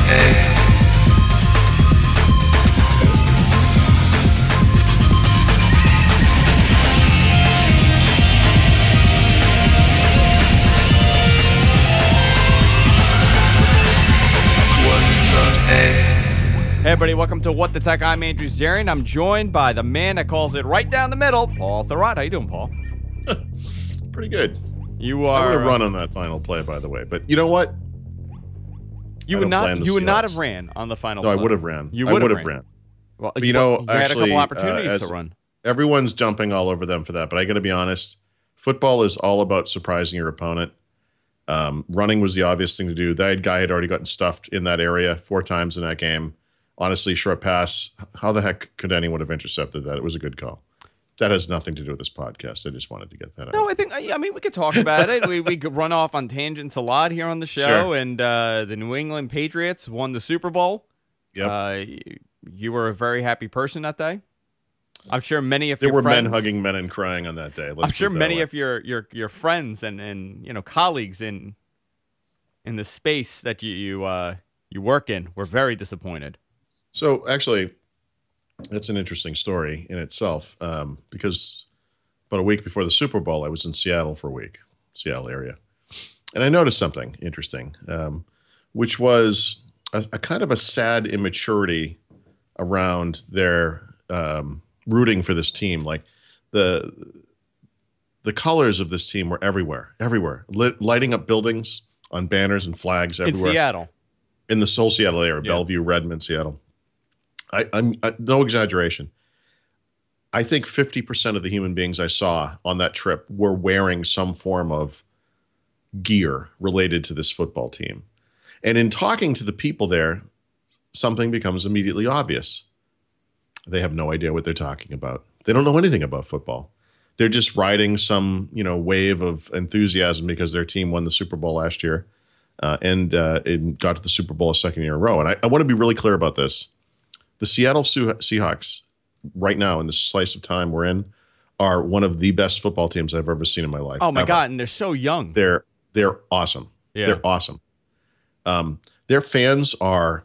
Hey everybody, welcome to What the Tech. I'm Andrew Zarian. I'm joined by the man that calls it right down the middle, Paul Thurrott. How you doing, Paul? Pretty good. You are. I would have run on that final play, by the way. But you know what? You would not have ran on the final play. No, I would have ran. You would have ran. Well, but you had a actually, couple opportunities to run. Everyone's jumping all over them for that, but I got to be honest. Football is all about surprising your opponent. Running was the obvious thing to do. That guy had already gotten stuffed in that area 4 times in that game. Honestly, short pass. How the heck could anyone have intercepted that? It was a good call. That has nothing to do with this podcast. I just wanted to get that out. No, I mean, we could talk about it. We could run off on tangents a lot here on the show. Sure. And the New England Patriots won the Super Bowl. Yep. You were a very happy person that day. I'm sure many of your friends... There were men hugging men and crying on that day. I'm sure many of your friends and colleagues in the space that you work in were very disappointed. So actually, that's an interesting story in itself, because about a week before the Super Bowl, I was in Seattle for a week, Seattle area. And I noticed something interesting, which was a kind of a sad immaturity around their rooting for this team. Like the colors of this team were everywhere, lighting up buildings on banners and flags everywhere. In Seattle. In the whole Seattle area, Yeah. Bellevue, Redmond, Seattle. I'm no exaggeration. I think 50% of the human beings I saw on that trip were wearing some form of gear related to this football team. And in talking to the people there, something becomes immediately obvious. They have no idea what they're talking about. They don't know anything about football. They're just riding some, wave of enthusiasm because their team won the Super Bowl last year and got to the Super Bowl a second year in a row. And I want to be really clear about this. The Seattle Seahawks, right now in this slice of time we're in, are one of the best football teams I've ever seen in my life. Oh my God! And they're so young. They're awesome. Yeah. They're awesome. Their fans are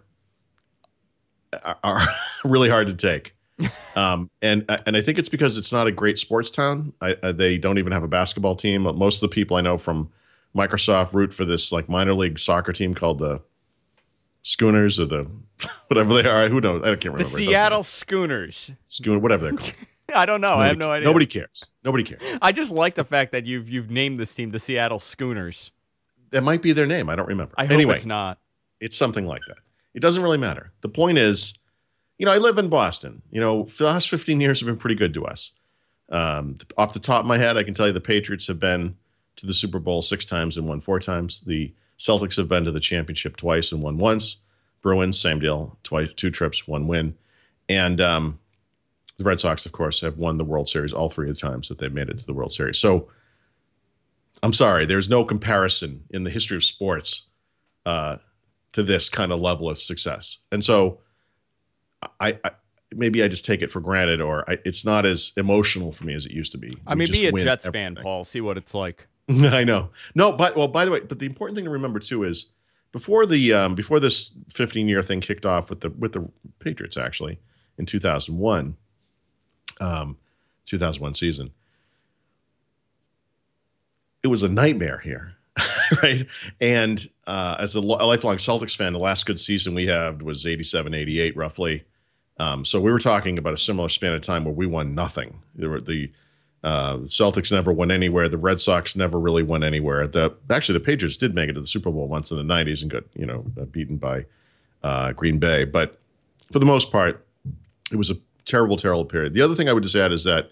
really hard to take, and I think it's because it's not a great sports town. They don't even have a basketball team. Most of the people I know from Microsoft root for this like minor league soccer team called the Schooners or the whatever they are. Who knows? I can't remember. The Seattle Schooners. Whatever they're called. I don't know. I have no idea. Nobody cares. I just like the fact that you've named this team the Seattle Schooners. That might be their name. I don't remember. I hope it's not. It's something like that. It doesn't really matter. The point is, I live in Boston. For the last 15 years have been pretty good to us. Off the top of my head, I can tell you the Patriots have been to the Super Bowl 6 times and won 4 times. The Celtics have been to the championship twice and won once. Bruins, same deal, 2 trips, 1 win. And the Red Sox, of course, have won the World Series all 3 of the times that they've made it to the World Series. So I'm sorry, there's no comparison in the history of sports to this kind of level of success. And so I maybe I just take it for granted, or it's not as emotional for me as it used to be. I mean, be a Jets fan, Paul. See what it's like. I know. No, by the way, but the important thing to remember too is before this 15-year thing kicked off with the Patriots actually in 2001 season, it was a nightmare here, right? And as a lifelong Celtics fan, the last good season we had was 87-88 roughly. So we were talking about a similar span of time where we won nothing. The Celtics never went anywhere. The Red Sox never really went anywhere. Actually, the Patriots did make it to the Super Bowl once in the 90s and got beaten by Green Bay. But for the most part, it was a terrible, terrible period. The other thing I would just add is that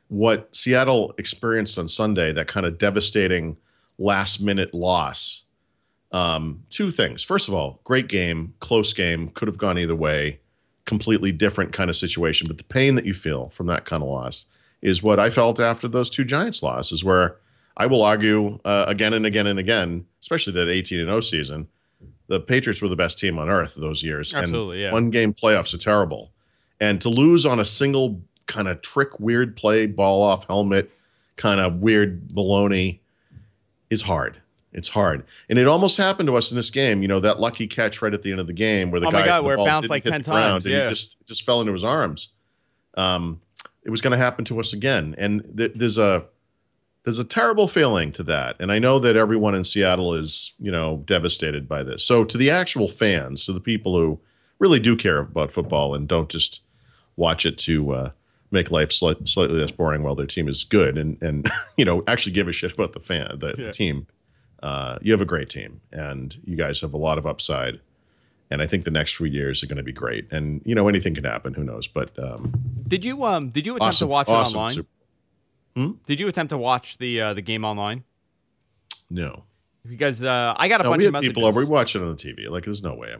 what Seattle experienced on Sunday, that kind of devastating last-minute loss, 2 things. First of all, great game, close game, could have gone either way, completely different kind of situation. But the pain that you feel from that kind of loss is what I felt after those 2 Giants losses, where I will argue again and again and again, especially that 18-0 season, the Patriots were the best team on earth those years. Absolutely, and yeah. 1-game playoffs are terrible. And to lose on a single kind of trick, weird play, ball off helmet, kind of weird baloney is hard. It's hard. And it almost happened to us in this game. You know, that lucky catch right at the end of the game where the Oh my guy, God, the where it ball bounced didn't like hit 10 the ground, times. and Yeah. it just fell into his arms. It was going to happen to us again. And there's a terrible feeling to that. And I know that everyone in Seattle is, you know, devastated by this. So to the actual fans, to the people who really do care about football and don't just watch it to make life slightly less boring while their team is good and you know, actually give a shit about the team. You have a great team, and you guys have a lot of upside. And I think the next 3 years are going to be great. And you know, anything can happen. Who knows? But did you attempt to watch it online? Did you attempt to watch the game online? No, because I got a bunch we of had messages. people over. We watch it on the TV. Like, there's no way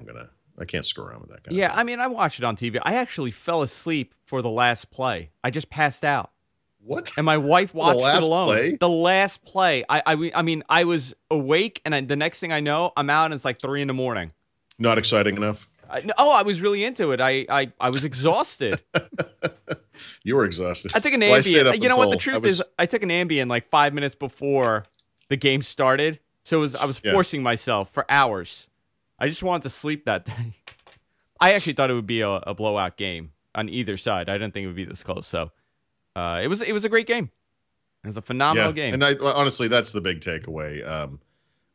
I can't screw around with that kind of thing. I mean, I watched it on TV. I actually fell asleep for the last play. I just passed out. What? And my wife watched it alone. Play? The last play. I mean, I was awake, and the next thing I know, I'm out, and it's like 3 a.m. Not exciting enough? I was really into it. I was exhausted. You were exhausted. I took an Ambien. You know what the truth is? I took an Ambien like 5 minutes before the game started. So I was forcing myself for hours. I just wanted to sleep that day. I actually thought it would be a blowout game on either side. I didn't think it would be this close. So it was a great game. It was a phenomenal game. And honestly, that's the big takeaway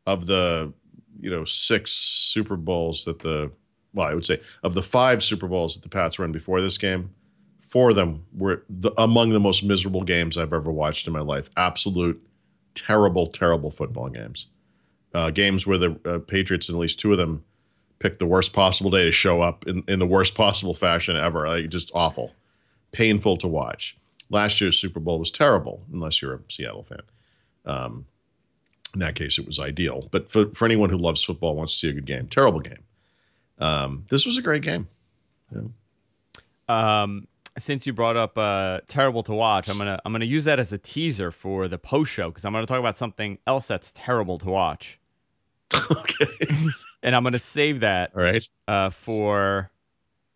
of the 6 Super Bowls that I would say of the 5 Super Bowls that the Pats ran before this game, 4 of them were among the most miserable games I've ever watched in my life. Absolute terrible, terrible football games. Games where the Patriots, in at least 2 of them, picked the worst possible day to show up in the worst possible fashion ever. Like, just awful. Painful to watch. Last year's Super Bowl was terrible, unless you're a Seattle fan. In that case, it was ideal. But for anyone who loves football, wants to see a good game, terrible game. This was a great game. Yeah. Since you brought up terrible to watch, I'm gonna use that as a teaser for the post show, because I'm gonna talk about something else that's terrible to watch. Okay. And I'm gonna save that for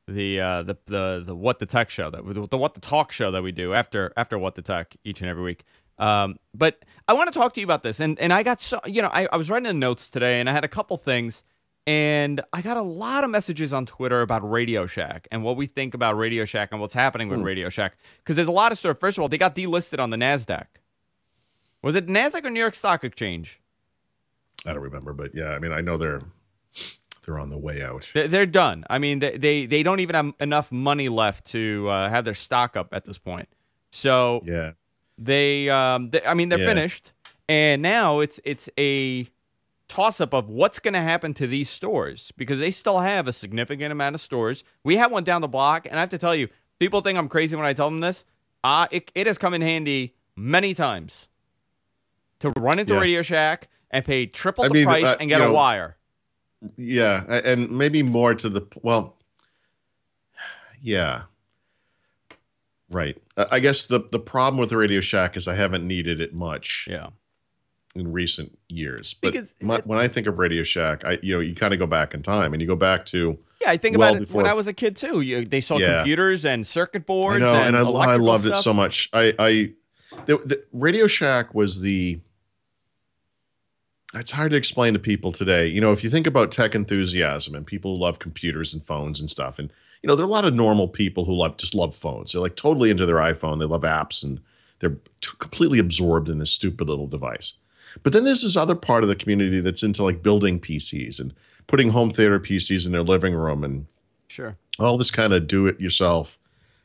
the What the Tech show, the What the Talk show that we do after What the Tech each and every week. But I want to talk to you about this, and I got I was writing the notes today, and I had a couple things. And I got a lot of messages on Twitter about RadioShack and what we think about RadioShack and what's happening with RadioShack. Because there's a lot of stuff. First of all, they got delisted on the NASDAQ. Was it NASDAQ or New York Stock Exchange? I don't remember, but yeah, I mean, I know they're on the way out. They're done. I mean, they don't even have enough money left to have their stock up at this point. So yeah, they're finished. And now it's a toss-up of what's going to happen to these stores, because they still have a significant amount of stores. We have one down the block, and I have to tell you, people think I'm crazy when I tell them this. It has come in handy many times to run into RadioShack and pay triple the price and get a wire. Yeah, and maybe more to the yeah. Right. I guess the problem with the RadioShack is I haven't needed it much. Yeah. In recent years, but when I think of RadioShack, you kind of go back in time, and you go back to I think about it when I was a kid too. They saw computers and circuit boards. I know, and I loved it so much. The RadioShack was it's hard to explain to people today. If you think about tech enthusiasm and people who love computers and phones and stuff, and there are a lot of normal people who just love phones. They're like totally into their iPhone. They love apps, and they're completely absorbed in this stupid little device. But then there's this other part of the community that's into like building PCs and putting home theater PCs in their living room and all this kind of do-it-yourself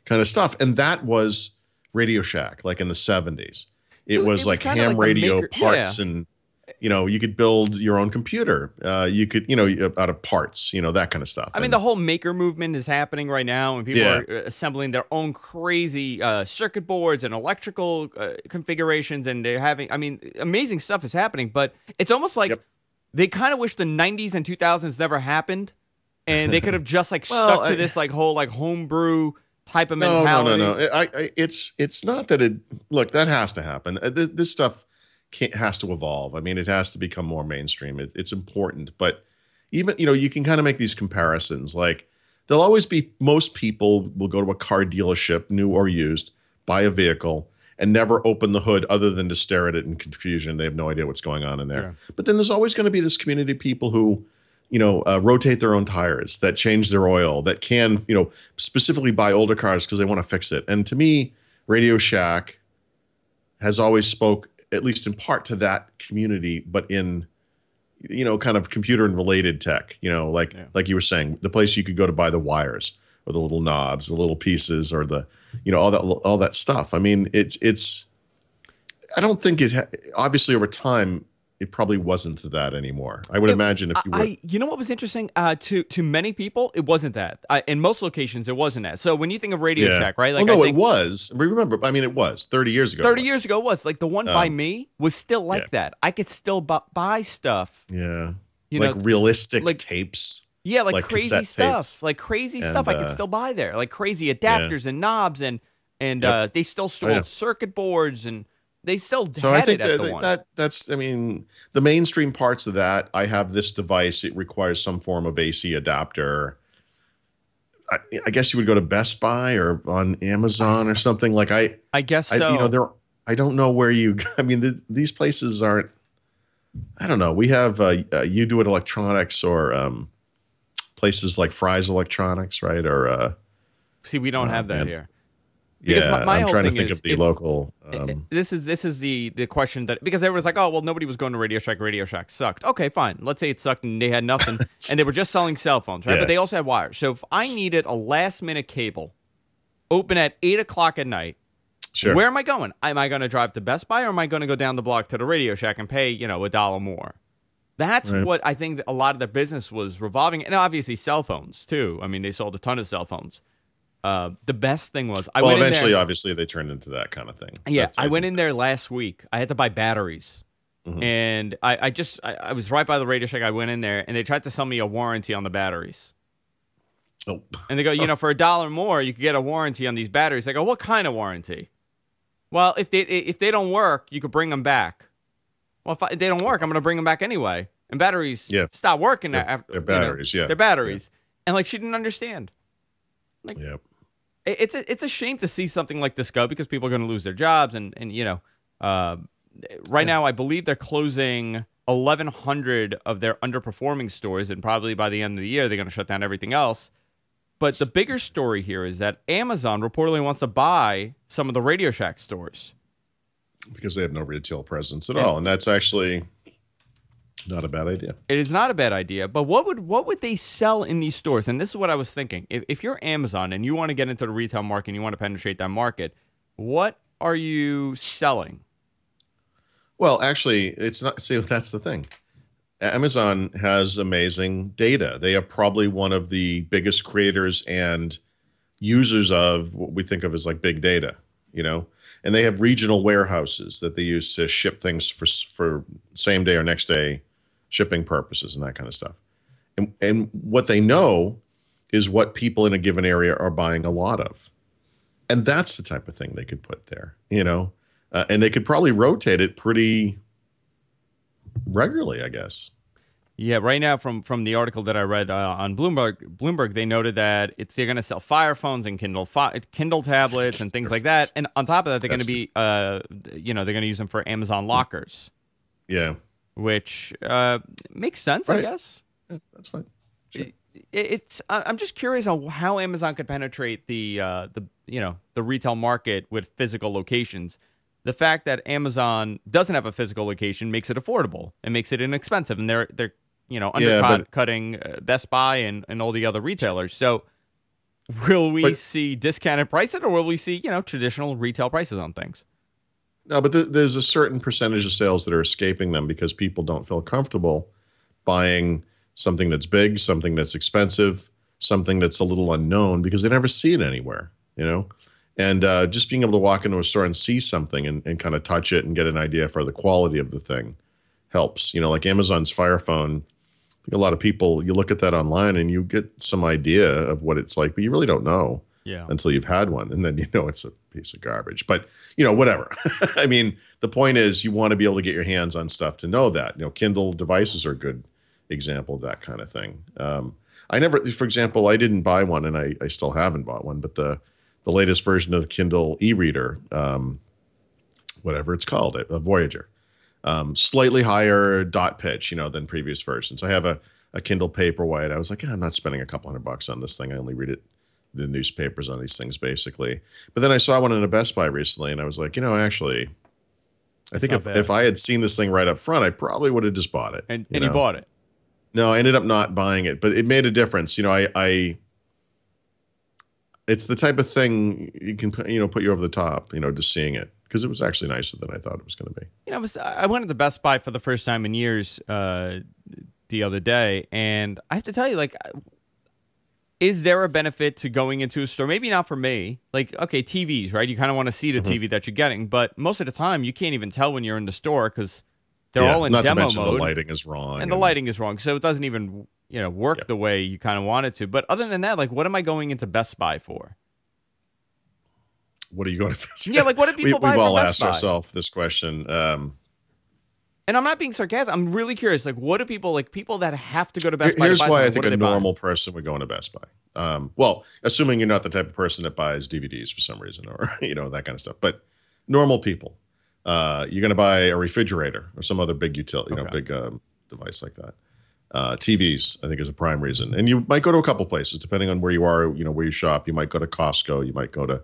kind of stuff. And that was RadioShack, like in the 70s. It was like ham radio parts and, you could build your own computer. You could, out of parts, that kind of stuff. I mean, the whole maker movement is happening right now, and people are assembling their own crazy circuit boards and electrical configurations, and they're having, amazing stuff is happening, but it's almost like they kind of wish the 90s and 2000s never happened, and they could have just stuck to this whole homebrew type of mentality. No. It's not that look, that has to happen. This stuff has to evolve. I mean, it has to become more mainstream. It's important, but even, you can kind of make these comparisons. Like, there'll always be, most people will go to a car dealership, new or used, buy a vehicle, and never open the hood other than to stare at it in confusion. They have no idea what's going on in there. Sure. But then there's always going to be this community of people who, rotate their own tires, that change their oil, that can, specifically buy older cars because they want to fix it. And to me, Radio Shack has always spoke, at least in part, to that community, but in, kind of computer and related tech, like you were saying, the place you could go to buy the wires or the little knobs, the little pieces, or the, all that stuff. I mean, I don't think obviously over time, it probably wasn't that anymore. I would imagine if you were. You know what was interesting? To many people, it wasn't that. In most locations, it wasn't that. So when you think of Radio Shack, right? Like, it was. Remember, I mean, it was 30 years ago. 30 years ago, it was. Like the one by me was still like that. I could still buy stuff. Yeah. Realistic tapes. Yeah, like crazy stuff. Tapes. Like crazy stuff I could still buy there. Like crazy adapters and knobs and they still sold circuit boards and they still had it at the one. That's, I mean, the mainstream parts of that, I have this device. It requires some form of AC adapter. I guess you would go to Best Buy or on Amazon or something. Like I guess so. I don't know where I mean, these places aren't, I don't know. We have You Do It Electronics or places like Fry's Electronics, right? Or see, we don't have that here. Because my I'm trying to think of the local. This is the question that, because everyone's like, oh well, nobody was going to Radio Shack. Radio Shack sucked. Okay, fine. Let's say it sucked and they had nothing, and they were just selling cell phones, right? But they also had wires. So if I needed a last minute cable, open at 8 o'clock at night, where am I going? Am I going to drive to Best Buy or am I going to go down the block to the Radio Shack and pay $1 more? That's what I think a lot of their business was revolving, and obviously cell phones too. I mean, they sold a ton of cell phones. The best thing was eventually, obviously, they turned into that kind of thing. Yeah, I went in there last week. I had to buy batteries, and I was right by the Radio Shack. I went in there, and they tried to sell me a warranty on the batteries. Oh. And they go, for $1 more, you could get a warranty on these batteries. I go, what kind of warranty? Well, if they don't work, you could bring them back. Well, if they don't work, I'm going to bring them back anyway. And batteries stop working after. They're batteries, They're batteries. Yeah. And she didn't understand. It's a shame to see something like this go because people are going to lose their jobs and right now I believe they're closing 1,100 of their underperforming stores, and probably by the end of the year they're going to shut down everything else. But the bigger story here is that Amazon reportedly wants to buy some of the Radio Shack stores because they have no retail presence at all, and that's actually not a bad idea. It is not a bad idea, but what would they sell in these stores? And this is what I was thinking. If you're Amazon and you want to get into the retail market and you want to penetrate that market, what are you selling? Well, actually, it's not. See, that's the thing. Amazon has amazing data. They are probably one of the biggest creators and users of what we think of as like big data, and they have regional warehouses that they use to ship things for same day or next day shipping purposes and that kind of stuff. And what they know is what people in a given area are buying a lot of. And that's the type of thing they could put there, and they could probably rotate it pretty regularly, I guess. Yeah, right now from the article that I read on Bloomberg, they noted that they're going to sell Fire phones and Kindle tablets and things like that. And on top of that, they're going to be, they're going to use them for Amazon lockers. Yeah. Which makes sense, I guess. Yeah, that's fine. Sure. I'm just curious on how Amazon could penetrate the retail market with physical locations. The fact that Amazon doesn't have a physical location makes it affordable and makes it inexpensive, and they're undercutting Best Buy and all the other retailers. So, will we see discounted prices, or will we see traditional retail prices on things? No, but there's a certain percentage of sales that are escaping them because people don't feel comfortable buying something that's big, something that's expensive, something that's a little unknown because they never see it anywhere, And just being able to walk into a store and see something and kind of touch it and get an idea for the quality of the thing helps. Like Amazon's Fire phone, I think a lot of people, you look at that online and you get some idea of what it's like, but you really don't know until you've had one. And then it's a piece of garbage. But, whatever. I mean, the point is you want to be able to get your hands on stuff to know that. Kindle devices are a good example of that kind of thing. For example, I didn't buy one and I still haven't bought one, but the latest version of the Kindle e-reader whatever it's called, a Voyager. Slightly higher dot pitch, than previous versions. I have a Kindle Paperwhite. I was like, I'm not spending a couple $100 on this thing. I only read the newspapers on these things basically. But then I saw one in a Best Buy recently, and I was like, actually, I think if I had seen this thing right up front, I probably would have just bought it. And you bought it? No, I ended up not buying it, but it made a difference. It's the type of thing you can put you over the top, just seeing it, because it was actually nicer than I thought it was going to be. I went to the Best Buy for the first time in years the other day, and I have to tell you, like, is there a benefit to going into a store? Maybe not for me. Like, okay, TVs, right? You kind of want to see the TV that you're getting, but most of the time you can't even tell when you're in the store because they're all in demo mode. The lighting is wrong. And the lighting is wrong, so it doesn't even work the way you kind of want it to. But other than that, like, what am I going into Best Buy for? What are you going to Best Buy? Yeah, like, what do people buy from Best Buy? We've all asked ourselves this question. And I'm not being sarcastic. I'm really curious. Like, what do people that have to go to Best Buy? Here's why I think a normal person would go into Best Buy. Well, assuming you're not the type of person that buys DVDs for some reason, or that kind of stuff. But normal people, you're going to buy a refrigerator or some other big utility, big device like that. TVs, I think, is a prime reason. And you might go to a couple places depending on where you are. Where you shop. You might go to Costco. You might go to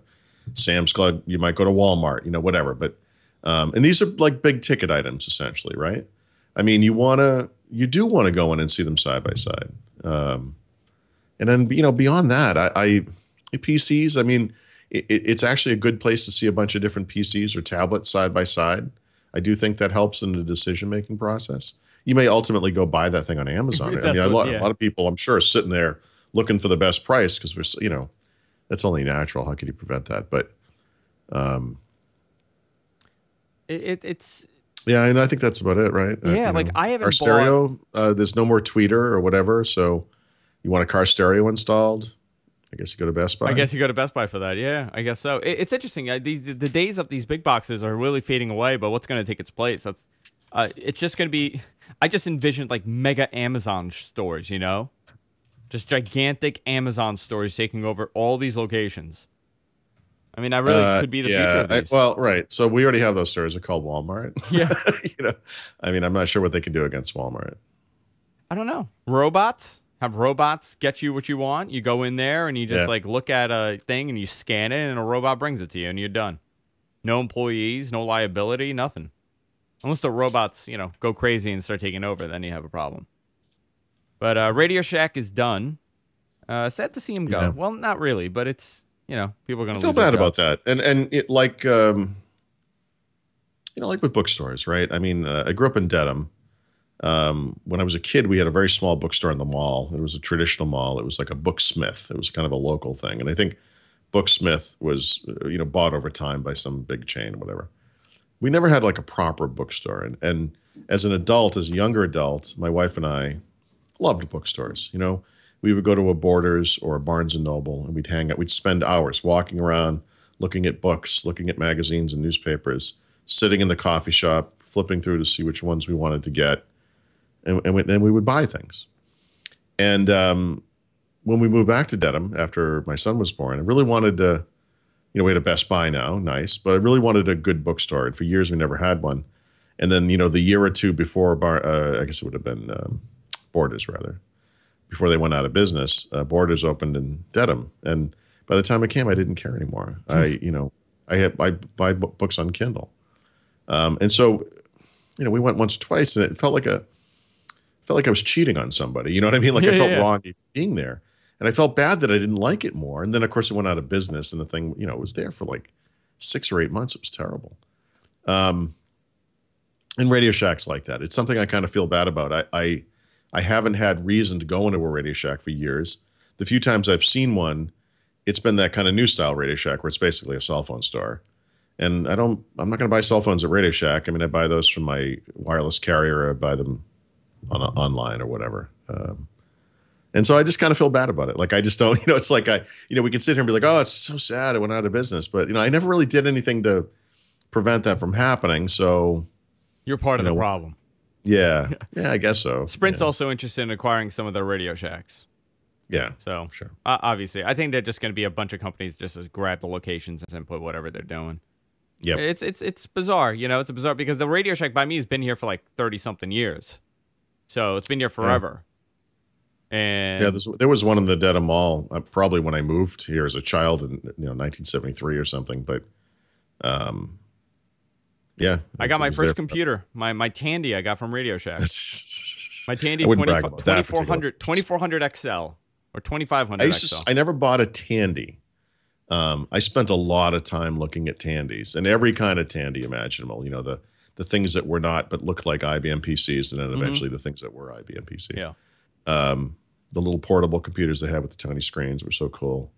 Sam's Club. You might go to Walmart. Whatever. But and these are like big ticket items, essentially, right? I mean, you do want to go in and see them side by side. And then, beyond that, PCs, I mean, it's actually a good place to see a bunch of different PCs or tablets side by side. I do think that helps in the decision-making process. You may ultimately go buy that thing on Amazon. I mean, a lot of people, I'm sure, are sitting there looking for the best price because that's only natural. How could you prevent that? But, it's yeah, and I think that's about it, right? Yeah, like I haven't bought stereo. There's no more tweeter or whatever, so you want a car stereo installed? I guess you go to Best Buy. I guess you go to Best Buy for that. Yeah, I guess so. It's interesting. The days of these big boxes are really fading away, but what's going to take its place? It's just going to be. I just envisioned like mega Amazon stores, just gigantic Amazon stores taking over all these locations. I mean, I really could be the future of these. Well, right. So we already have those stores. They're called Walmart. Yeah. I mean, I'm not sure what they can do against Walmart. I don't know. Robots? Have robots get you what you want? You go in there and you just like look at a thing and you scan it and a robot brings it to you and you're done. No employees, no liability, nothing. Unless the robots, go crazy and start taking over, then you have a problem. But RadioShack is done. Sad to see him go. Yeah. Well, not really, but it's... people are going to feel bad about that. And it like, like with bookstores, right? I mean, I grew up in Dedham. When I was a kid, we had a very small bookstore in the mall. It was a traditional mall. It was like a Booksmith. It was kind of a local thing. And I think Booksmith was, bought over time by some big chain or whatever. We never had like a proper bookstore. And as an adult, as a younger adult, my wife and I loved bookstores. We would go to a Borders or a Barnes & Noble, and we'd hang out. We'd spend hours walking around, looking at books, looking at magazines and newspapers, sitting in the coffee shop, flipping through to see which ones we wanted to get. And then we would buy things. And when we moved back to Dedham after my son was born, I really wanted to, we had a Best Buy now, nice, but I really wanted a good bookstore. And for years, we never had one. And then, the year or two before, I guess it would have been Borders, rather. Before they went out of business, Borders opened in Dedham, and by the time it came, I didn't care anymore. I buy books on Kindle, and so, we went once or twice, and it felt like I was cheating on somebody. You know what I mean? Like I felt wrong being there, and I felt bad that I didn't like it more. And then, of course, it went out of business, and the thing, it was there for like 6 or 8 months. It was terrible. And RadioShack's like that. It's something I kind of feel bad about. I haven't had reason to go into a RadioShack for years. The few times I've seen one, it's been that kind of new style RadioShack where it's basically a cell phone store. And I'm not going to buy cell phones at RadioShack. I mean, I buy those from my wireless carrier. I buy them online or whatever. And so I just kind of feel bad about it. Like I just don't, it's like we can sit here and be like, oh, it's so sad it went out of business. But, I never really did anything to prevent that from happening. So you're part of the problem. Yeah, I guess so. Sprint's also interested in acquiring some of their Radio Shacks. Yeah, so sure. Obviously, I think they're just going to be a bunch of companies just to grab the locations and put whatever they're doing. Yep. It's bizarre, you know. It's bizarre because the Radio Shack by me has been here for like 30 something years, so it's been here forever. Yeah, And there was one in the Dedham Mall, probably when I moved here as a child in 1973 or something. But yeah, I got my first computer, my Tandy I got from Radio Shack. My Tandy 2400 XL or 2500 XL. I never bought a Tandy. I spent a lot of time looking at Tandys and every kind of Tandy imaginable. You know, the things that were not but looked like IBM PCs, and then eventually the things that were IBM PCs. Yeah. The little portable computers they had with the tiny screens were so cool.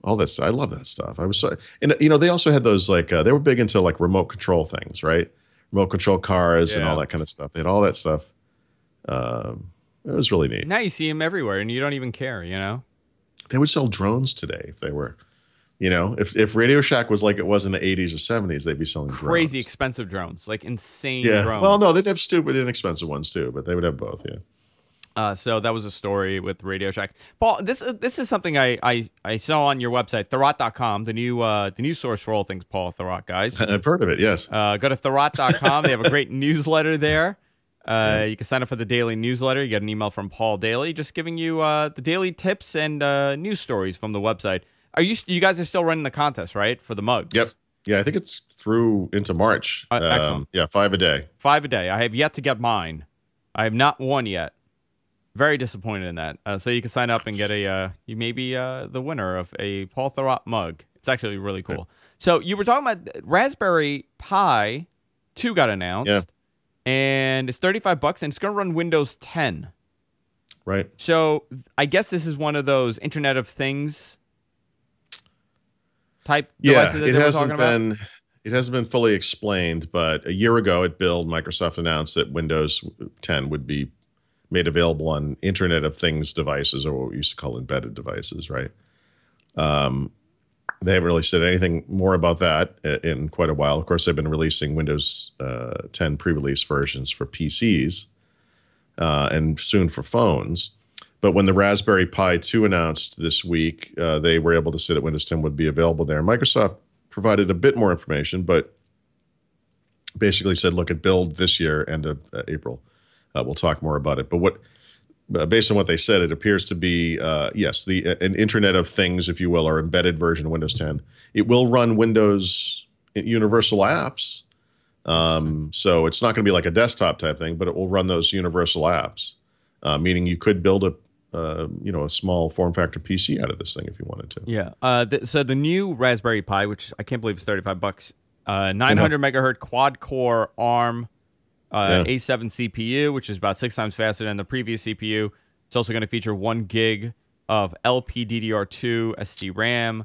All that stuff. I love that stuff. And you know, they also had those like they were big into like remote control things, right? Remote control cars and all that kind of stuff. They had all that stuff. It was really neat. Now you see them everywhere, and you don't even care. You know, they would sell drones today if they were, you know, if Radio Shack was like it was in the 80s or 70s, they'd be selling crazy expensive drones, like insane drones. Well, no, they'd have stupid inexpensive ones too, but they would have both. Yeah. So that was a story with Radio Shack. Paul, this is something I saw on your website, Thurrott.com, the new source for all things Paul Thurrott, guys. I've heard of it, yes. Go to Thurrott.com. They have a great newsletter there. You can sign up for the daily newsletter. You get an email from Paul daily, just giving you the daily tips and news stories from the website. You guys are still running the contest, right, for the mugs? Yep. Yeah, I think it's through into March. Excellent. Yeah, 5 a day. 5 a day. I have yet to get mine. I have not won yet. Very disappointed in that. So you can sign up and get you may be the winner of a Paul Thurrott mug. It's actually really cool. So you were talking about Raspberry Pi 2 got announced, and it's $35, and it's going to run Windows 10. Right. So I guess this is one of those Internet of Things type devices that they were talking about. It hasn't been fully explained, but a year ago at Build, Microsoft announced that Windows 10 would be made available on Internet of Things devices, or what we used to call embedded devices, right? They haven't really said anything more about that in quite a while. Of course, they've been releasing Windows 10 pre-release versions for PCs and soon for phones. But when the Raspberry Pi 2 announced this week, they were able to say that Windows 10 would be available there. Microsoft provided a bit more information, but basically said, look, at Build this year, end of April. We'll talk more about it. But based on what they said, it appears to be, yes, an Internet of Things, if you will, or embedded version of Windows 10. It will run Windows universal apps. So it's not going to be like a desktop type thing, but it will run those universal apps, meaning you could build a small form factor PC out of this thing if you wanted to. Yeah. So the new Raspberry Pi, which I can't believe is $35, 900 megahertz quad core ARM. A7 CPU, which is about 6 times faster than the previous CPU. It's also going to feature 1 gig of LPDDR2 SD RAM,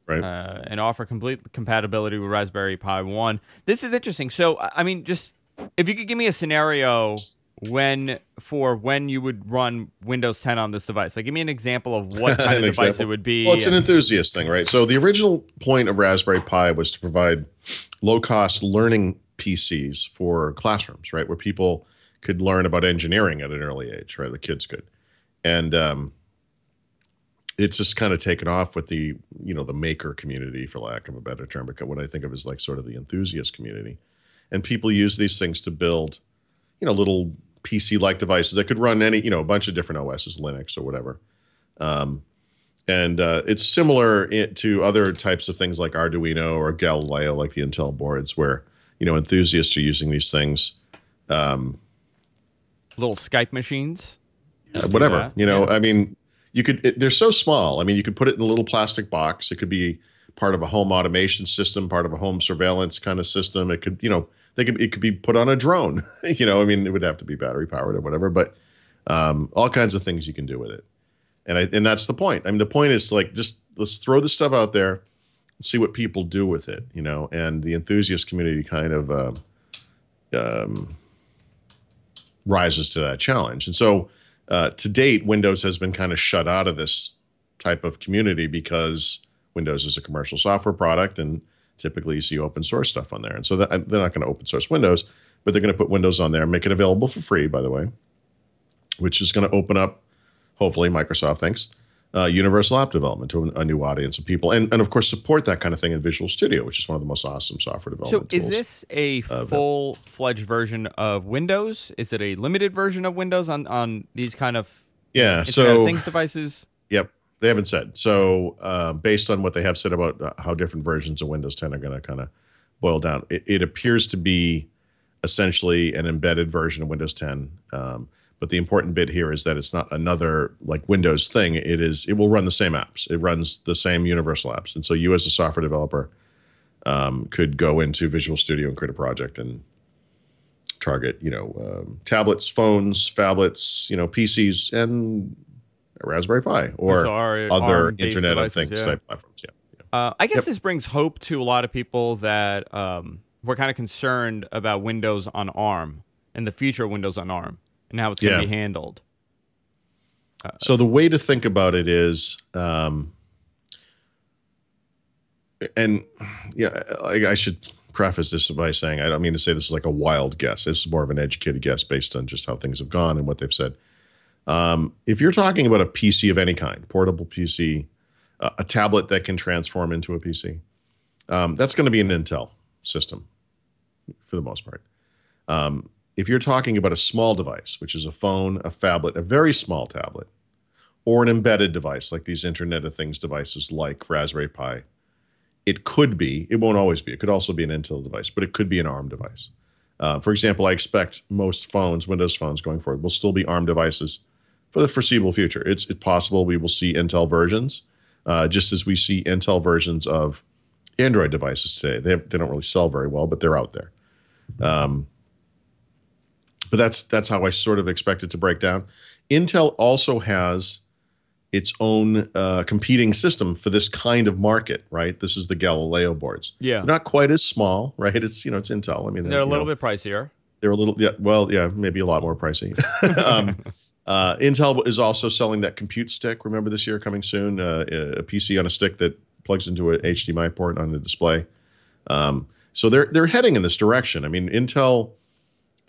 right? And offer complete compatibility with Raspberry Pi 1. This is interesting. So, I mean, just if you could give me a scenario when you would run Windows 10 on this device, like give me an example of what kind of device it would be. Well, it's an enthusiast thing, right? So the original point of Raspberry Pi was to provide low-cost learning PCs for classrooms, right, where people could learn about engineering at an early age, right? The kids could, and it's just kind of taken off with the maker community, for lack of a better term, because what I think of is like sort of the enthusiast community, and people use these things to build, little PC-like devices that could run any, a bunch of different OSs, Linux or whatever. And it's similar to other types of things like Arduino or Galileo, like the Intel boards, where enthusiasts are using these things. Little Skype machines? Whatever. I mean, they're so small. I mean, you could put it in a little plastic box. It could be part of a home automation system, part of a home surveillance kind of system. It could, it could be put on a drone. I mean, it would have to be battery powered or whatever, but all kinds of things you can do with it. And that's the point. I mean, the point is like, just let's throw the stuff out there, see what people do with it, and the enthusiast community kind of rises to that challenge. And so to date, Windows has been kind of shut out of this type of community because Windows is a commercial software product, and typically you see open source stuff on there. And so they're not going to open source Windows, but they're going to put Windows on there and make it available for free, by the way, which is going to open up, hopefully, Microsoft thinks, universal app development to a new audience of people, and of course support that kind of thing in Visual Studio, which is one of the most awesome software development So tools. is this a full-fledged version of Windows? Is it a limited version of Windows on these kind of Internet of Things devices? Yep, they haven't said. So based on what they have said about how different versions of Windows 10 are going to kind of boil down, it appears to be essentially an embedded version of Windows 10. But the important bit here is that it's not another like Windows thing. It will run the same apps. It runs the same universal apps. And so you as a software developer could go into Visual Studio and create a project and target, tablets, phones, phablets, PCs, and a Raspberry Pi or other Internet of Things type platforms. Yeah. I guess this brings hope to a lot of people that were kind of concerned about Windows on ARM and the future of Windows on ARM and how it's going to be handled. So the way to think about it is, I should preface this by saying I don't mean to say this is like a wild guess. This is more of an educated guess based on just how things have gone and what they've said. If you're talking about a PC of any kind, portable PC, a tablet that can transform into a PC, that's going to be an Intel system for the most part. If you're talking about a small device, which is a phone, a phablet, a very small tablet, or an embedded device like these Internet of Things devices like Raspberry Pi, it could be, it won't always be, it could also be an Intel device, but it could be an ARM device. For example, I expect most phones, Windows phones going forward, will still be ARM devices for the foreseeable future. It's possible we will see Intel versions, just as we see Intel versions of Android devices today. They don't really sell very well, but they're out there. But that's how I sort of expect it to break down. Intel also has its own competing system for this kind of market, right? This is the Galileo boards. Yeah, they're not quite as small, right? It's it's Intel. I mean, they're a little bit pricier. They're a little, maybe a lot more pricey. Intel is also selling that compute stick. Remember this year coming soon, a PC on a stick that plugs into an HDMI port on the display. So they're heading in this direction. I mean, Intel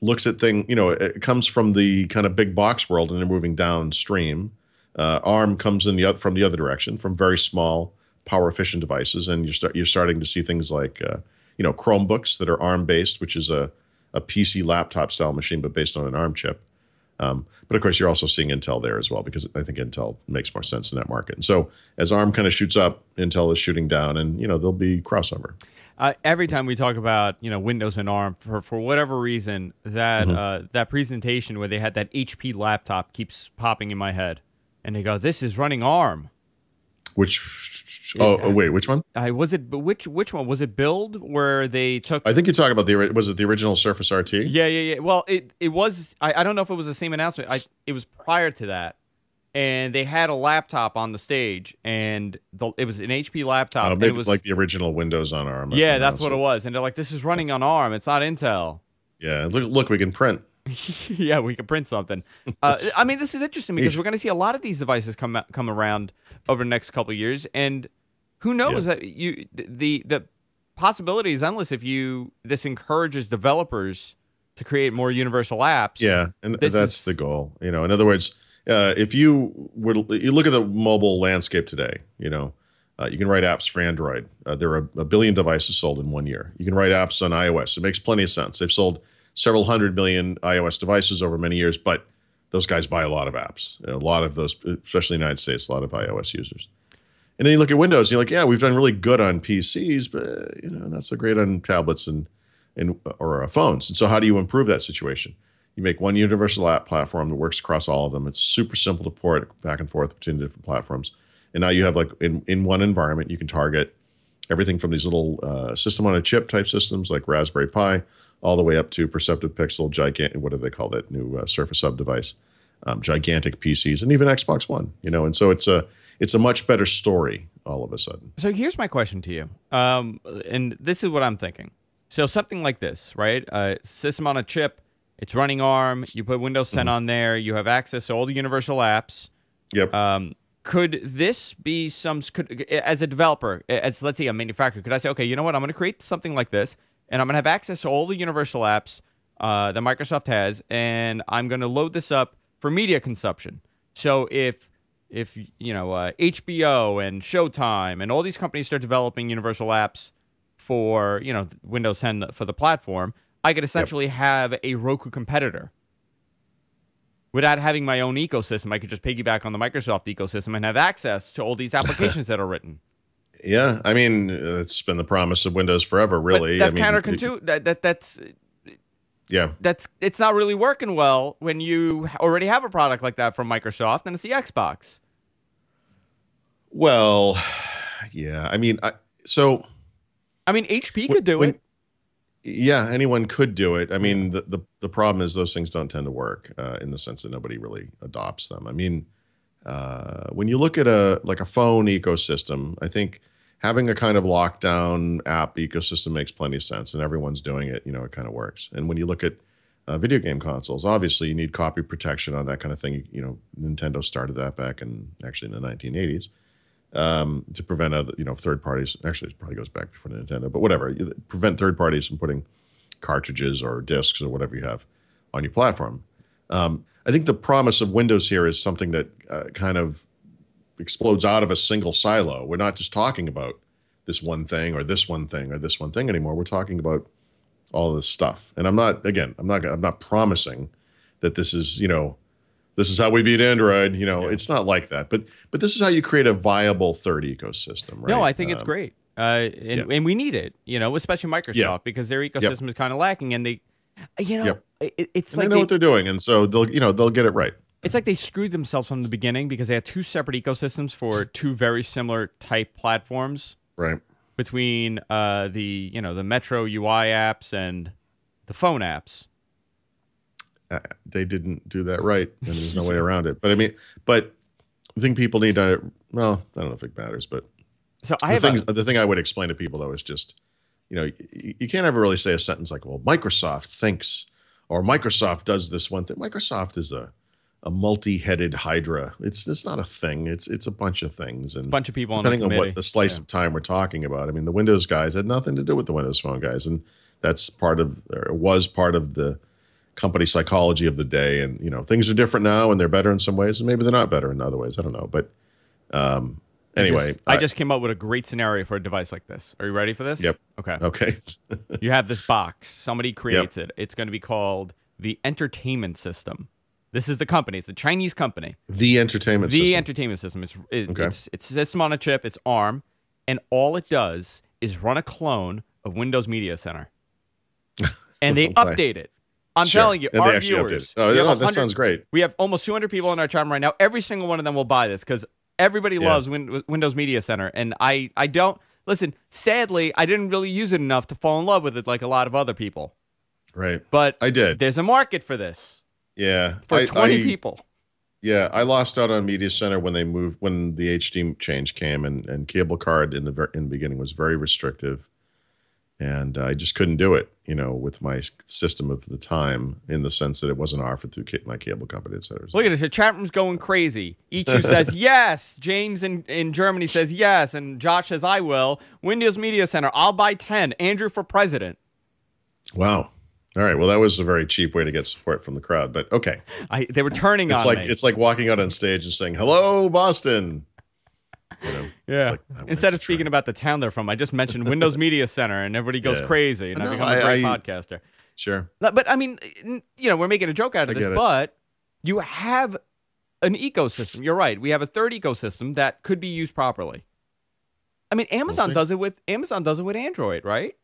looks at things. It comes from the kind of big box world, and they're moving downstream. ARM comes from the other direction, from very small, power efficient devices, and you're starting to see things like Chromebooks that are ARM based, which is a PC laptop style machine, but based on an ARM chip. But of course, you're also seeing Intel there as well, because I think Intel makes more sense in that market. And so as ARM kind of shoots up, Intel is shooting down, and there'll be crossover. Every time we talk about Windows and ARM, for whatever reason, that that presentation where they had that HP laptop keeps popping in my head, and they go, "This is running ARM." Wait, which one? Which one was it? Build where they took? I think you're talking about was it the original Surface RT? Yeah. Well, it was. I don't know if it was the same announcement. It was prior to that, and they had a laptop on the stage, and it was an HP laptop. Maybe and it was like the original Windows on ARM. Yeah, that's what it was. And they're like, "This is running on ARM. It's not Intel." Yeah, look, we can print. Yeah, we can print something. I mean, this is interesting because we're going to see a lot of these devices come around over the next couple of years, and who knows that the possibility is endless if this encourages developers to create more universal apps. Yeah, and that's the goal. In other words, if you look at the mobile landscape today, you can write apps for Android. There are 1 billion devices sold in 1 year. You can write apps on iOS. It makes plenty of sense. They've sold several 100 million iOS devices over many years, but those guys buy a lot of apps. A lot of those, especially in the United States, a lot of iOS users. And then you look at Windows, and you're like, yeah, we've done really good on PCs, but not so great on tablets or phones. And so how do you improve that situation? You make one universal app platform that works across all of them. It's super simple to port back and forth between different platforms. And now you have like in one environment, you can target everything from these little system on a chip type systems like Raspberry Pi, all the way up to Perceptive Pixel, gigantic, what do they call that new Surface Hub device, gigantic PCs, and even Xbox One. And so it's a much better story all of a sudden. So here's my question to you, and this is what I'm thinking. So something like this, right? System on a chip, it's running ARM. You put Windows 10 on there. You have access to all the universal apps. Yep. Could this be as a developer, as let's say a manufacturer, could I say, okay, you know what? I'm going to create something like this, and I'm going to have access to all the universal apps that Microsoft has, and I'm going to load this up for media consumption. So if if HBO and Showtime and all these companies start developing universal apps for Windows 10 for the platform, I could essentially have a Roku competitor. Without having my own ecosystem, I could just piggyback on the Microsoft ecosystem and have access to all these applications that are written. Yeah, I mean, it's been the promise of Windows forever, really. But that's counterintuitive. It's not really working well when you already have a product like that from Microsoft, and it's the Xbox. Well, yeah, I mean, HP could do it. Yeah, anyone could do it. I mean, the problem is those things don't tend to work in the sense that nobody really adopts them. I mean, when you look at a phone ecosystem, I think having a kind of lockdown app ecosystem makes plenty of sense, and everyone's doing it. It kind of works. And when you look at video game consoles, obviously you need copy protection on that kind of thing. Nintendo started that back in the 1980s. To prevent other, third parties. Actually, it probably goes back before Nintendo, but whatever. Prevent third parties from putting cartridges or discs or whatever you have on your platform. I think the promise of Windows here is something that kind of explodes out of a single silo. We're not just talking about this one thing or this one thing or this one thing anymore. We're talking about all of this stuff. And I'm not promising that this is, this is how we beat Android. It's not like that. But this is how you create a viable third ecosystem, right? No, I think it's great. And we need it, especially Microsoft, because their ecosystem is kind of lacking. And they, it's like they know what they're doing. And so they'll get it right. It's like they screwed themselves from the beginning because they had two separate ecosystems for two very similar type platforms. Right. Between the Metro UI apps and the phone apps. They didn't do that right, and there's no way around it. But I think people need to. Well, I don't know if it matters, but so the thing I would explain to people though is just, you can't ever really say a sentence like, "Well, Microsoft thinks," or "Microsoft does this one thing." Microsoft is a multi-headed hydra. It's not a thing. It's a bunch of things, and a bunch of people depending on what the slice of time we're talking about. I mean, the Windows guys had nothing to do with the Windows Phone guys, and that's was part of the company psychology of the day. And things are different now, and they're better in some ways, and maybe they're not better in other ways. I don't know, but anyway, I just came up with a great scenario for a device like this. Are you ready for this? Yep. Okay. You have this box. Somebody creates it. It's going to be called the Entertainment System. This is the company. It's a Chinese company. The Entertainment System. The Entertainment System. It's a system on a chip. It's ARM, and all it does is run a clone of Windows Media Center, and they update it. I'm telling you, our viewers. That sounds great. We have almost 200 people in our chat room right now. Every single one of them will buy this because everybody loves Windows Media Center, and I don't listen. Sadly, I didn't really use it enough to fall in love with it like a lot of other people. Right. But I did. There's a market for this. Yeah. For 20 people. Yeah, I lost out on Media Center when the HD change came, and cable card in the beginning was very restrictive, and I just couldn't do it, with my system of the time, in the sense that it wasn't offered through my cable company, et cetera. Look at this. The chat room's going crazy. Ichu says yes. James in Germany says yes, and Josh says I will. Windows Media Center. I'll buy 10. Andrew for president. Wow. All right. Well, that was a very cheap way to get support from the crowd, but okay. They were turning on me. It's like walking out on stage and saying, "Hello, Boston." Yeah. Instead of speaking about the town they're from, I just mentioned Windows Media Center, and everybody goes crazy, and I become a great podcaster. Sure. But I mean, we're making a joke out of this, but you have an ecosystem. You're right. We have a third ecosystem that could be used properly. I mean, Amazon does it with Android, right?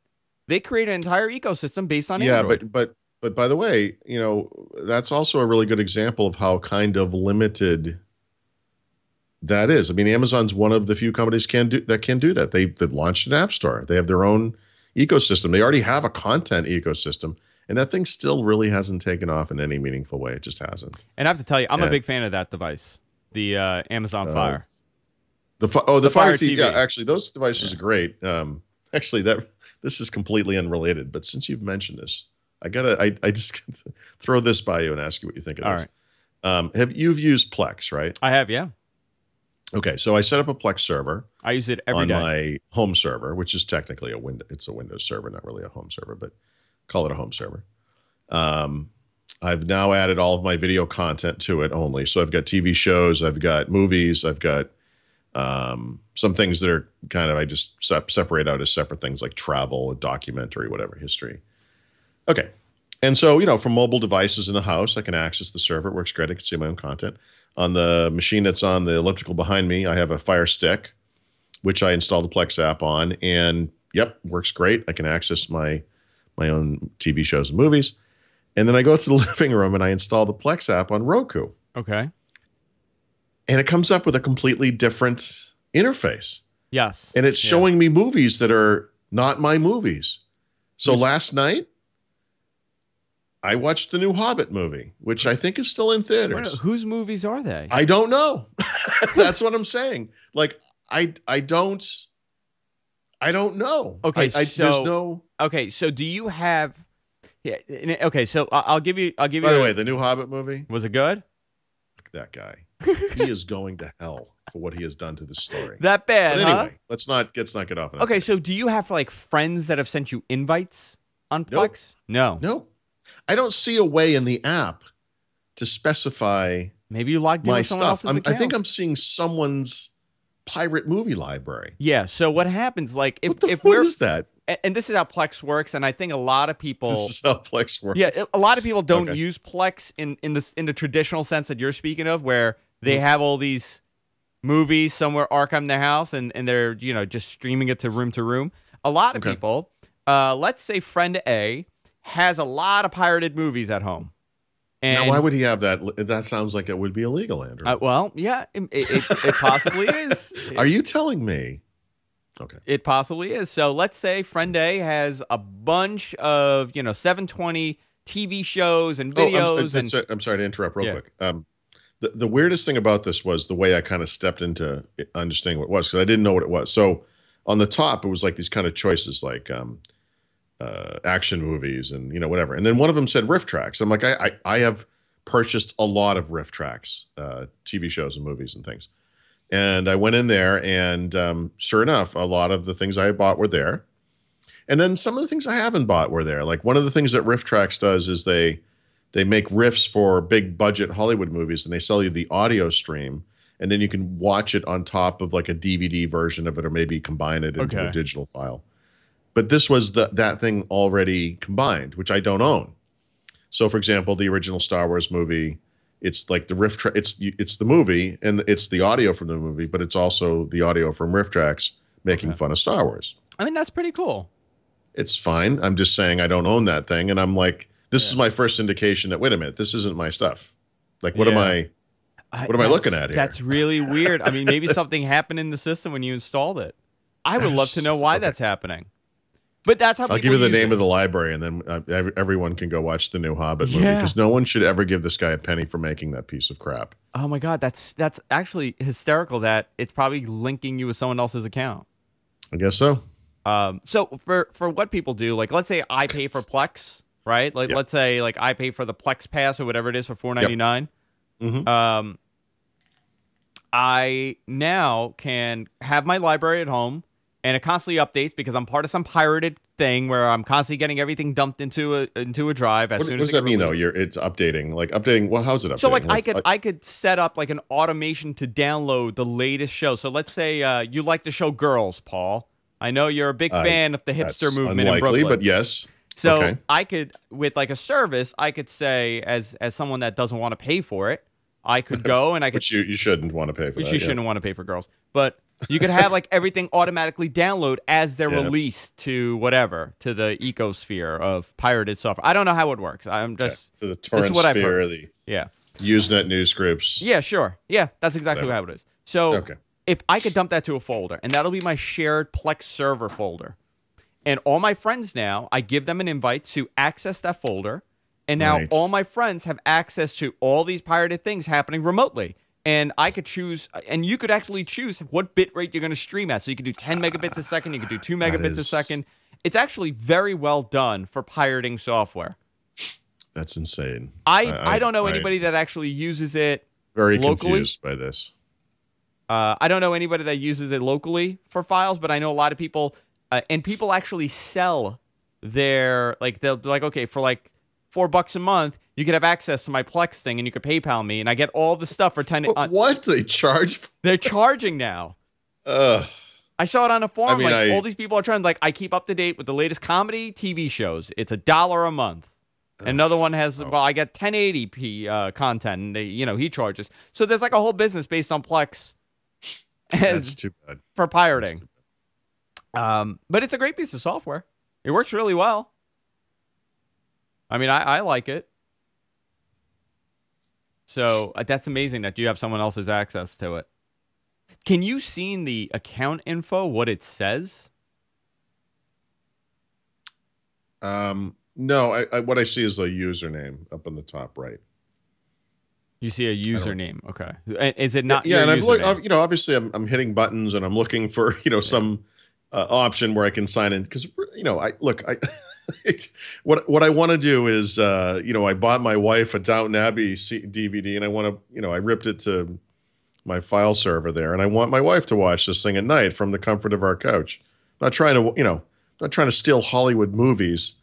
They create an entire ecosystem based on Android. Yeah, but by the way, that's also a really good example of how kind of limited that is. I mean, Amazon's one of the few companies that can do that. They've launched an app store. They have their own ecosystem. They already have a content ecosystem, and that thing still really hasn't taken off in any meaningful way. It just hasn't. And I have to tell you, I'm a big fan of that device, the Amazon Fire. The Fire TV. Yeah, actually, those devices are great. Actually, this is completely unrelated, but since you've mentioned this, I just throw this by you and ask you what you think of this. All right. You've used Plex, right? I have, yeah. Okay, so I set up a Plex server. I use it every day on my home server, which is technically it's a Windows server, not really a home server, but call it a home server. I've now added all of my video content to it only. So I've got TV shows, I've got movies, I've got some things that are kind of, I just separate out as separate things like travel, documentary, whatever, history. Okay. And so, you know, from mobile devices in the house, I can access the server. It works great. I can see my own content. On the machine that's on the elliptical behind me, I have a Fire Stick, which I installed the Plex app on. And yep, works great. I can access my own TV shows and movies. And then I go to the living room and I install the Plex app on Roku. Okay. And it comes up with a completely different interface. Yes. And it's showing me movies that are not my movies. So last night, I watched the new Hobbit movie, which I think is still in theaters. Whose movies are they? I don't know. That's what I'm saying. Like, I don't know. Okay, there's no. Okay, so do you have? Yeah. Okay, so I'll give you. By the way, the new Hobbit movie, was it good? That guy, he is going to hell for what he has done to this story. That bad? But anyway, huh? let's not get off. Okay, so do you have like friends that have sent you invites on Plex? No. I don't see a way in the app to specify. Maybe you logged in my with someone stuff. else's account. I think I'm seeing someone's pirate movie library. Yeah. So what happens? Like, what is that? And this is how Plex works, and I think a lot of people. This is how Plex works. Yeah, a lot of people don't use Plex in the traditional sense that you're speaking of, where they have all these movies somewhere archived in their house, and they're just streaming it to room. A lot of people, let's say friend A has a lot of pirated movies at home. And now, why would he have that? That sounds like it would be illegal, Andrew. Well, yeah, it possibly is. Are you telling me? Okay. It possibly is. So let's say friend A has a bunch of 720 TV shows and videos. I'm sorry to interrupt real quick. The weirdest thing about this was the way I kind of stepped into understanding what it was, because I didn't know what it was. So on the top, it was like these kind of choices, like action movies and whatever. And then one of them said riff tracks. I'm like, I have purchased a lot of riff tracks, TV shows and movies and things. And I went in there, and sure enough, a lot of the things I bought were there. And then some of the things I haven't bought were there. Like one of the things that Riff Tracks does is they make riffs for big budget Hollywood movies, and they sell you the audio stream, and then you can watch it on top of like a DVD version of it, or maybe combine it into a digital file. But this was that thing already combined, which I don't own. So, for example, the original Star Wars movie. It's like the riff track. It's the movie, and it's the audio from the movie, but it's also the audio from Riff Tracks making fun of Star Wars. I mean, that's pretty cool. It's fine. I'm just saying I don't own that thing, and I'm like, this is my first indication that wait a minute, this isn't my stuff. Like, what am I looking at here? That's really weird. I mean, maybe something happened in the system when you installed it. I would love to know why that's happening. But that's how I'll give you the name of the library, and then everyone can go watch the new Hobbit movie, because no one should ever give this guy a penny for making that piece of crap. Oh my God, that's actually hysterical that it's probably linking you with someone else's account. I guess so. So for what people do, like let's say I pay for Plex, right? Like let's say like I pay for the Plex Pass or whatever it is for $4.99. Mm-hmm. I now can have my library at home. And it constantly updates because I'm part of some pirated thing where I'm constantly getting everything dumped into a drive as soon as. What does that mean though? It's updating, like updating. Well, how's it updating? So like I could set up like an automation to download the latest show. So let's say you like the show Girls, Paul. I know you're a big fan of the hipster movement in Brooklyn. But yes. So I could, with like a service, I could say as someone that doesn't want to pay for it, I could go and I could. Which you shouldn't want to pay for. Which you shouldn't want to pay for Girls, but. You could have like everything automatically download as they're released to whatever, to the ecosphere of pirated software. I don't know how it works. I'm just to the torrent sphere, the Usenet news groups. Yeah, sure. Yeah, that's exactly how it is. So if I could dump that to a folder, and that'll be my shared Plex server folder, and all my friends now, I give them an invite to access that folder, and now all my friends have access to all these pirated things happening remotely. And I could choose, and you could actually choose what bit rate you're going to stream at. So you could do 10 megabits a second, you could do 2 megabits a second. It's actually very well done for pirating software. That's insane. I don't know anybody that actually uses it very locally. Confused by this. I don't know anybody that uses it locally for files, but I know a lot of people, and people actually sell their, like, they'll be like, okay, for like $4 a month, you could have access to my Plex thing, and you could PayPal me, and I get all the stuff for 10. What they charge? They're charging now. I saw it on a forum. All these people are trying. Like, I keep up to date with the latest comedy TV shows. It's $1 a month. Another one has, I get 1080p content, and he charges. So there's like a whole business based on Plex. That's too bad. For pirating. But it's a great piece of software. It works really well. I mean, I like it. So that's amazing that you have someone else's access to it. Can you see in the account info what it says? No, what I see is the username up in the top right. You see a username, okay? Is it not? Yeah, and I'm obviously I'm hitting buttons and I'm looking for some option where I can sign in because what I want to do is I bought my wife a Downton Abbey DVD and I want to I ripped it to my file server there and I want my wife to watch this thing at night from the comfort of our couch. Not trying to steal Hollywood movies.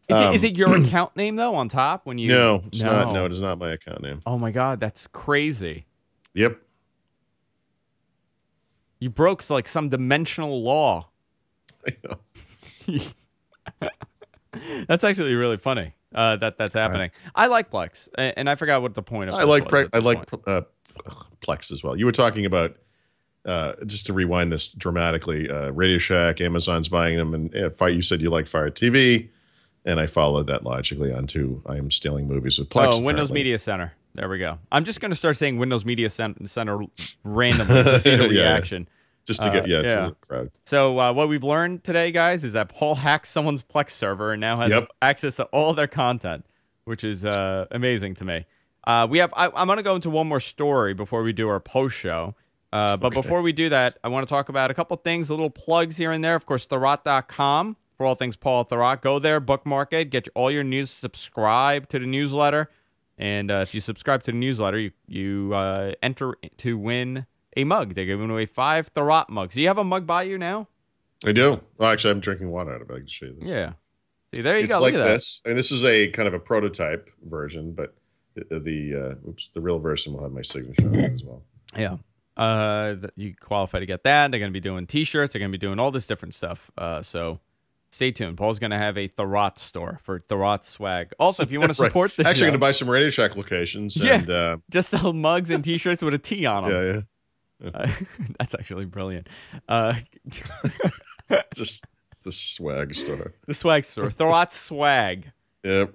Is it your account name though on top when you? No, it's not. No, it is not my account name. Oh my God, that's crazy. Yep. You broke like some dimensional law. I know. That's actually really funny. That's happening. I like Plex, and I forgot what the point of. I like Plex as well. You were talking about just to rewind this dramatically. RadioShack, Amazon's buying them, and you said you like Fire TV. And I followed that logically onto I am stealing movies with Plex. Oh, Windows Media Center. There we go. I'm just going to start saying Windows Media Center randomly to see the reaction. Just to get to the crowd. So what we've learned today, guys, is that Paul hacked someone's Plex server and now has access to all their content, which is amazing to me. I'm going to go into one more story before we do our post show. But before we do that, I want to talk about a couple things, little plugs here and there. Of course, Thurrott.com. For all things Paul Thurrott. Go there, bookmark it, get all your news, subscribe to the newsletter. And if you subscribe to the newsletter, you enter to win a mug. They're giving away 5 Thurrott mugs. Do you have a mug by you now? I do. Well, actually, I'm drinking water out of it. I can show you this. Yeah. See, there you go. It's like this. And this is a kind of a prototype version, but the real version will have my signature on it as well. Yeah. You qualify to get that. They're going to be doing T-shirts. They're going to be doing all this different stuff. So stay tuned. Paul's going to have a Thurrott store for Thurrott swag. Also, if you want to support the show. Actually, going to buy some RadioShack locations. Yeah, and, just sell mugs and T-shirts with a T on them. Yeah. That's actually brilliant. Just the swag store. The swag store. Thurrott swag. Yep.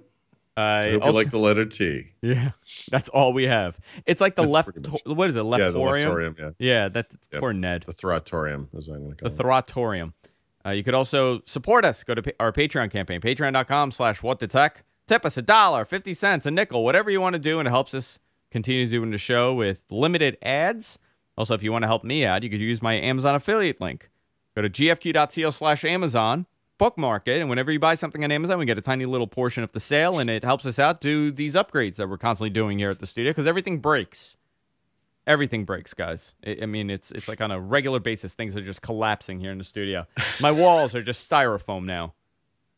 I hope you like the letter T. Yeah, that's all we have. It's like the what is it? Leptorium? Yeah, the Leptorium, yeah. Yeah, that's poor Ned. The Thurrottorium, as I'm going to call it. The Thurrottorium. You could also support us. Go to our Patreon campaign, patreon.com/whatthetech. Tip us $1, 50 cents, a nickel, whatever you want to do, and it helps us continue doing the show with limited ads. Also, if you want to help me out, you could use my Amazon affiliate link. Go to gfq.co/Amazon, bookmark it, and whenever you buy something on Amazon, we get a tiny little portion of the sale, and it helps us out do these upgrades that we're constantly doing here at the studio, because everything breaks. Everything breaks, guys. I mean, it's like on a regular basis, things are just collapsing here in the studio. My walls are just styrofoam now.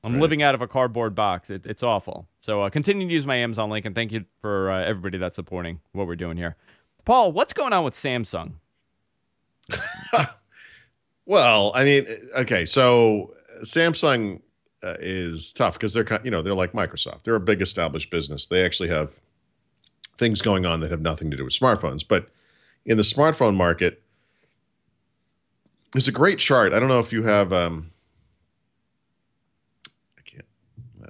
I'm living out of a cardboard box. It's awful. So continue to use my Amazon link, and thank you for everybody that's supporting what we're doing here. Paul, what's going on with Samsung? Well, I mean, okay, so Samsung is tough because they're like Microsoft. They're a big established business. They actually have things going on that have nothing to do with smartphones. But in the smartphone market, there's a great chart. I don't know if you have. I can't.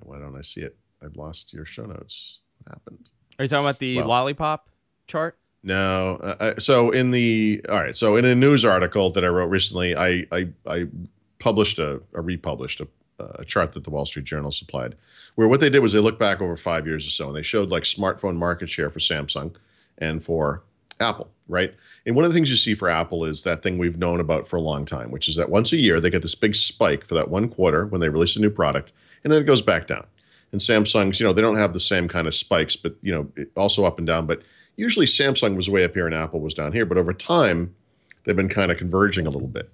Why don't I see it? I've lost your show notes. What happened? Are you talking about the lollipop chart? No. So in a news article that I wrote recently, I published republished a chart that the Wall Street Journal supplied, where what they did was they looked back over 5 years or so, and they showed like smartphone market share for Samsung and for Apple, right? And one of the things you see for Apple is that thing we've known about for a long time, which is that once a year they get this big spike for that one quarter when they release a new product, and then it goes back down. And Samsung's, they don't have the same kind of spikes, but also up and down. But usually Samsung was way up here and Apple was down here. But over time, they've been kind of converging a little bit.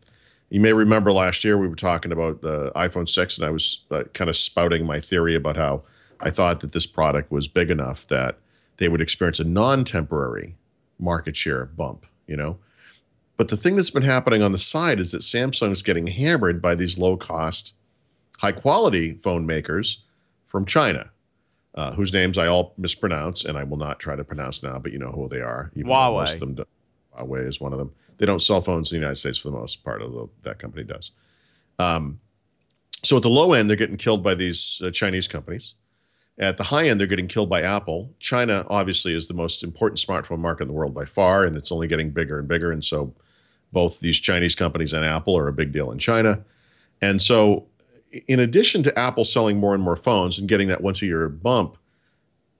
You may remember last year we were talking about the iPhone 6, and I was kind of spouting my theory about how I thought that this product was big enough that they would experience a non-temporary market share bump, you know. But the thing that's been happening on the side is that Samsung's getting hammered by these low-cost, high-quality phone makers from China, whose names I all mispronounce, and I will not try to pronounce now, but you know who they are. Even though most of them do. Huawei is one of them. They don't sell phones in the United States for the most part, although that company does. So at the low end, they're getting killed by these Chinese companies. At the high end, they're getting killed by Apple. China, obviously, is the most important smartphone market in the world by far, and it's only getting bigger and bigger. And so both these Chinese companies and Apple are a big deal in China. And so in addition to Apple selling more and more phones and getting that once-a-year bump,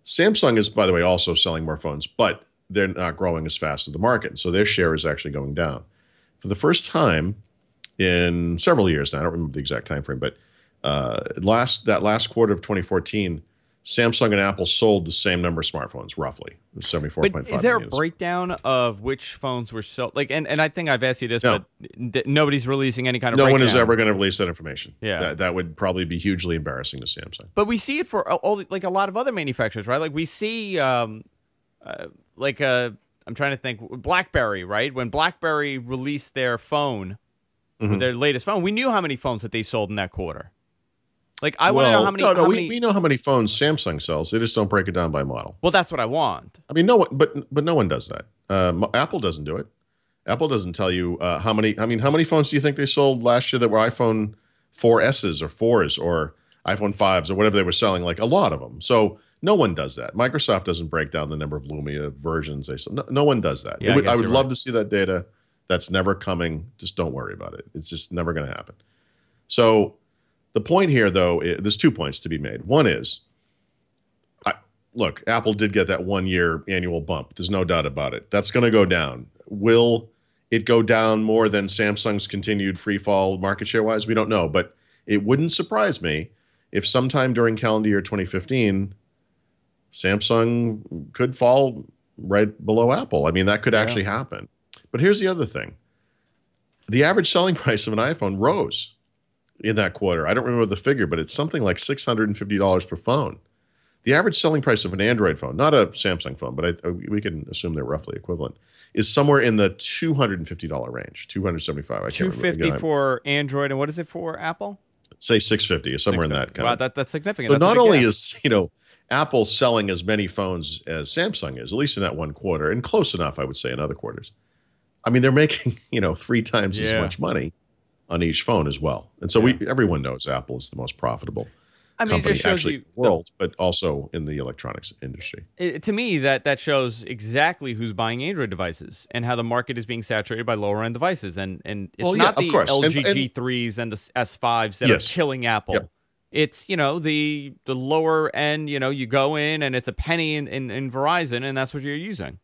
Samsung is, by the way, also selling more phones, but they're not growing as fast as the market. So their share is actually going down. For the first time in several years now, I don't remember the exact time frame, but that last quarter of 2014, Samsung and Apple sold the same number of smartphones, roughly 74.5 But is there million. a breakdown of which phones were sold? Like, and I think I've asked you this, but nobody's releasing any kind of breakdown. No one is ever going to release that information. Yeah. That would probably be hugely embarrassing to Samsung. But we see it for like a lot of other manufacturers, right? Like we see, I'm trying to think, BlackBerry, right? When BlackBerry released their phone, their latest phone, we knew how many phones that they sold in that quarter. Like, I want to know how many. No, we know how many phones Samsung sells. They just don't break it down by model. Well, that's what I want. I mean, no one, but no one does that. Apple doesn't do it. Apple doesn't tell you how many. I mean, how many phones do you think they sold last year that were iPhone 4Ss or 4s or iPhone 5s or whatever they were selling? Like a lot of them. So no one does that. Microsoft doesn't break down the number of Lumia versions they sell. No one does that. Yeah, I would love to see that data. That's never coming. Just don't worry about it. It's just never going to happen. So the point here, though, there's 2 points to be made. One is, look, Apple did get that 1-year annual bump. There's no doubt about it. That's going to go down. Will it go down more than Samsung's continued free fall market share-wise? We don't know. But it wouldn't surprise me if sometime during calendar year 2015, Samsung could fall right below Apple. I mean, that could actually happen. But here's the other thing. The average selling price of an iPhone rose in that quarter. I don't remember the figure, but it's something like $650 per phone. The average selling price of an Android phone, not a Samsung phone, but we can assume they're roughly equivalent, is somewhere in the $250 range, $275. $250 for Android, and what is it for Apple? Say $650, somewhere in that kind wow, of. that's significant. So not only is Apple selling as many phones as Samsung is, at least in that one quarter, and close enough, I would say, in other quarters. I mean, they're making 3 times as much money on each phone as well. And so everyone knows Apple is the most profitable company it just shows actually you in the world, but also in the electronics industry. To me, that shows exactly who's buying Android devices and how the market is being saturated by lower end devices. And it's not the LG G3s and the S5s that are killing Apple. Yep. It's, the lower end, you go in and it's a penny in Verizon and that's what you're using.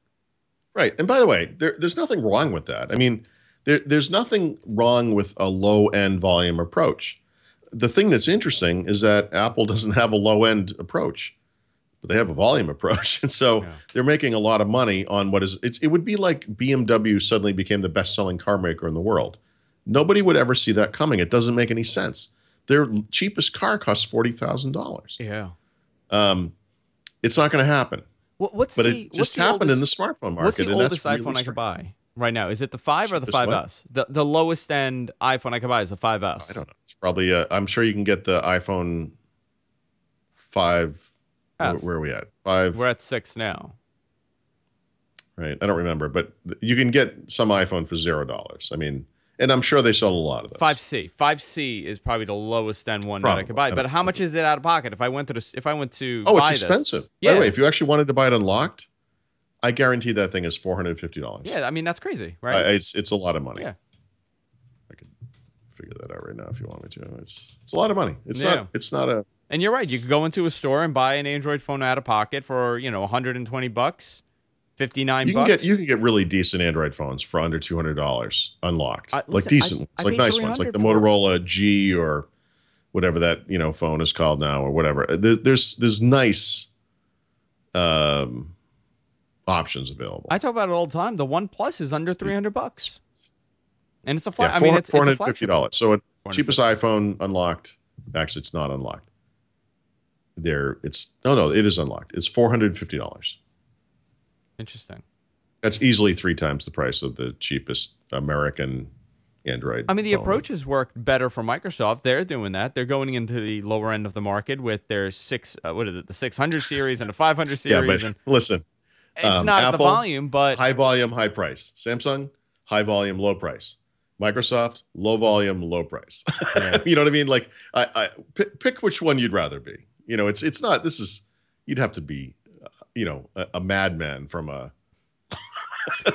Right. And by the way, there's nothing wrong with that. I mean, there's nothing wrong with a low-end volume approach. The thing that's interesting is that Apple doesn't have a low-end approach, but they have a volume approach. And so they're making a lot of money on it would be like BMW suddenly became the best-selling car maker in the world. Nobody would ever see that coming. It doesn't make any sense. Their cheapest car costs $40,000. Yeah. It's not going to happen. It just happened in the smartphone market. What's the oldest iPhone I could buy right now? Is it the 5 or the 5S? The lowest end iPhone I could buy is the 5S. I don't know. It's probably I'm sure you can get the iPhone 5. Where are we at? 5. We're at 6 now. Right. I don't remember, but you can get some iPhone for $0. I mean, and I'm sure they sell a lot of those. 5C. 5C is probably the lowest end one that I could buy. But how much is it out of pocket if I went to it's expensive. By the way, if you actually wanted to buy it unlocked, I guarantee that thing is $450. Yeah, I mean that's crazy, right? It's a lot of money. Yeah. I could figure that out right now if you want me to. It's a lot of money. It's not a. And you're right. You could go into a store and buy an Android phone out of pocket for $120. $59. You can get really decent Android phones for under $200 unlocked, like decent ones, like nice ones, like the Motorola G or whatever that phone is called now or whatever. There's nice options available. I talk about it all the time. The OnePlus is under $300, and it's a flat. Yeah, it's $450. So cheapest iPhone unlocked. Actually, it's not unlocked. it is unlocked. It's $450. Interesting. That's easily 3 times the price of the cheapest American Android. I mean, the phone. approaches work better for Microsoft. They're doing that. They're going into the lower end of the market with their the 600 series and the 500 series. Yeah, but and listen, it's not Apple, the volume, but high volume, high price. Samsung, high volume, low price. Microsoft, low volume, low price. Yeah. You know what I mean? Like, I pick which one you'd rather be. You know, it's not. This is you'd have to be, a madman from a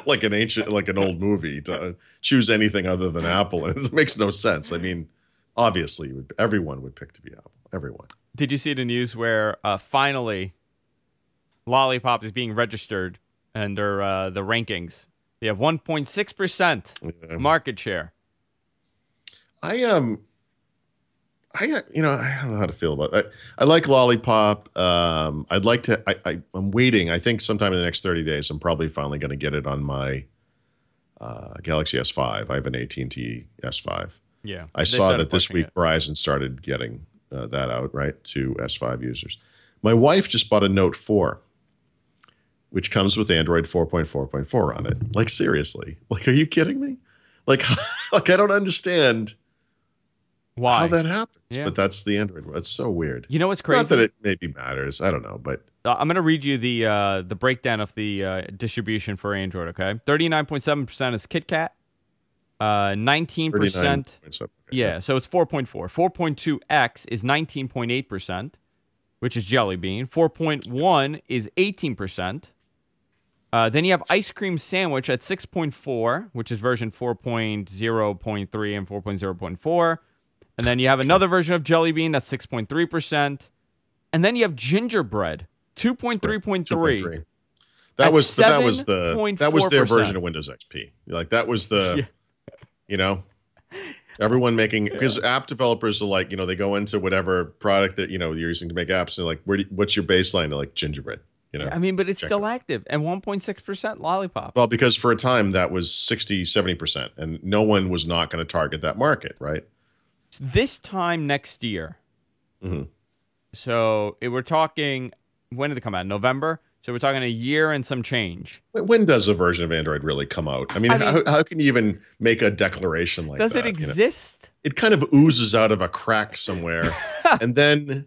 like an old movie to choose anything other than Apple. It makes no sense. I mean, obviously, everyone would pick to be Apple. Everyone. Did you see the news where finally Lollipop is being registered under the rankings? They have 1.6% market share. I don't know how to feel about that. I like Lollipop. I'd like to. I'm waiting. I think sometime in the next 30 days, I'm probably finally going to get it on my Galaxy S5. I have an AT&T S5. Yeah, I saw that this week Verizon started getting that out, right, to S5 users. My wife just bought a Note 4, which comes with Android 4.4.4 on it. Like, seriously. Like, are you kidding me? Like I don't understand why how that happens. Yeah. But that's the Android. It's so weird. You know what's crazy? Not that it maybe matters. I don't know, but I'm going to read you the breakdown of the distribution for Android, okay? 39.7% is KitKat. 19%. Yeah, so it's 4.4. 4.2X is 19.8%, which is Jelly Bean. 4.1 is 18%. Then you have Ice Cream Sandwich at 6.4, which is version 4.0.3 and 4.0.4. And then you have another version of Jelly Bean that's 6.3%. And then you have Gingerbread, 2.3.3. That was their version of Windows XP. Like, that was the everyone making, because app developers are like, they go into whatever product that you're using to make apps, and they're like, what's your baseline? They're like, Gingerbread. I mean, but it's still active, and 1.6% Lollipop. Well, because for a time that was 60-70%, and no one was not going to target that market, right? This time next year. Mm-hmm. So we're talking, when did it come out? November? So we're talking a year and some change. When does a version of Android really come out? I mean, how can you even make a declaration like that? Does it exist? It kind of oozes out of a crack somewhere. And then,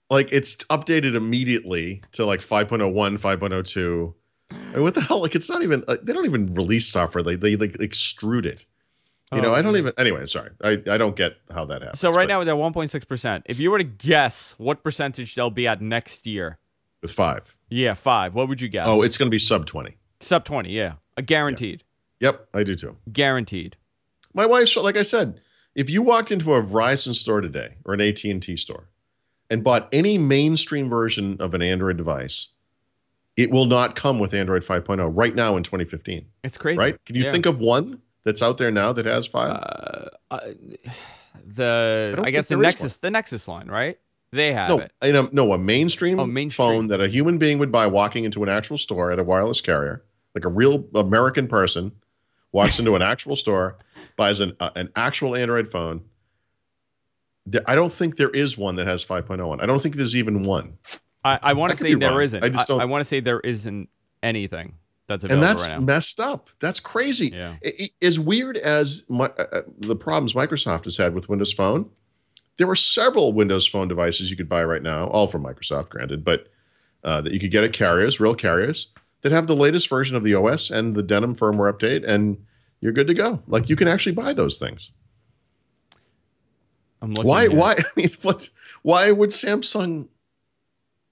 like, it's updated immediately to like 5.01, 5.02. I mean, what the hell? Like, it's not even, they don't even release software. They like extrude it. I don't even, anyway, sorry. I don't get how that happens. So right now they're 1.6%. If you were to guess what percentage they'll be at next year. With 5. Yeah, 5. What would you guess? Oh, it's going to be sub 20. Sub 20, yeah. Guaranteed. Yeah. Yep, I do too. Guaranteed. My wife, like I said, if you walked into a Verizon store today or an AT&T store and bought any mainstream version of an Android device, it will not come with Android 5.0 right now in 2015. It's crazy. Right? Can you think of one that's out there now that has 5? I guess the Nexus line, right? They have it. No, a mainstream phone that a human being would buy walking into an actual store at a wireless carrier, like a real American person walks into an actual store, buys an actual Android phone. I don't think there is one that has 5.0 on. I don't think there's even one. I want to say there isn't. I just don't. I want to say there isn't anything that's available right now. And that's messed up. That's crazy. Yeah. As weird as the problems Microsoft has had with Windows Phone, there were several Windows Phone devices you could buy right now, all from Microsoft, granted, but that you could get at carriers, real carriers, that have the latest version of the OS and the Denim firmware update, and you're good to go. Like, you can actually buy those things. I'm looking. Why? I mean, why would Samsung?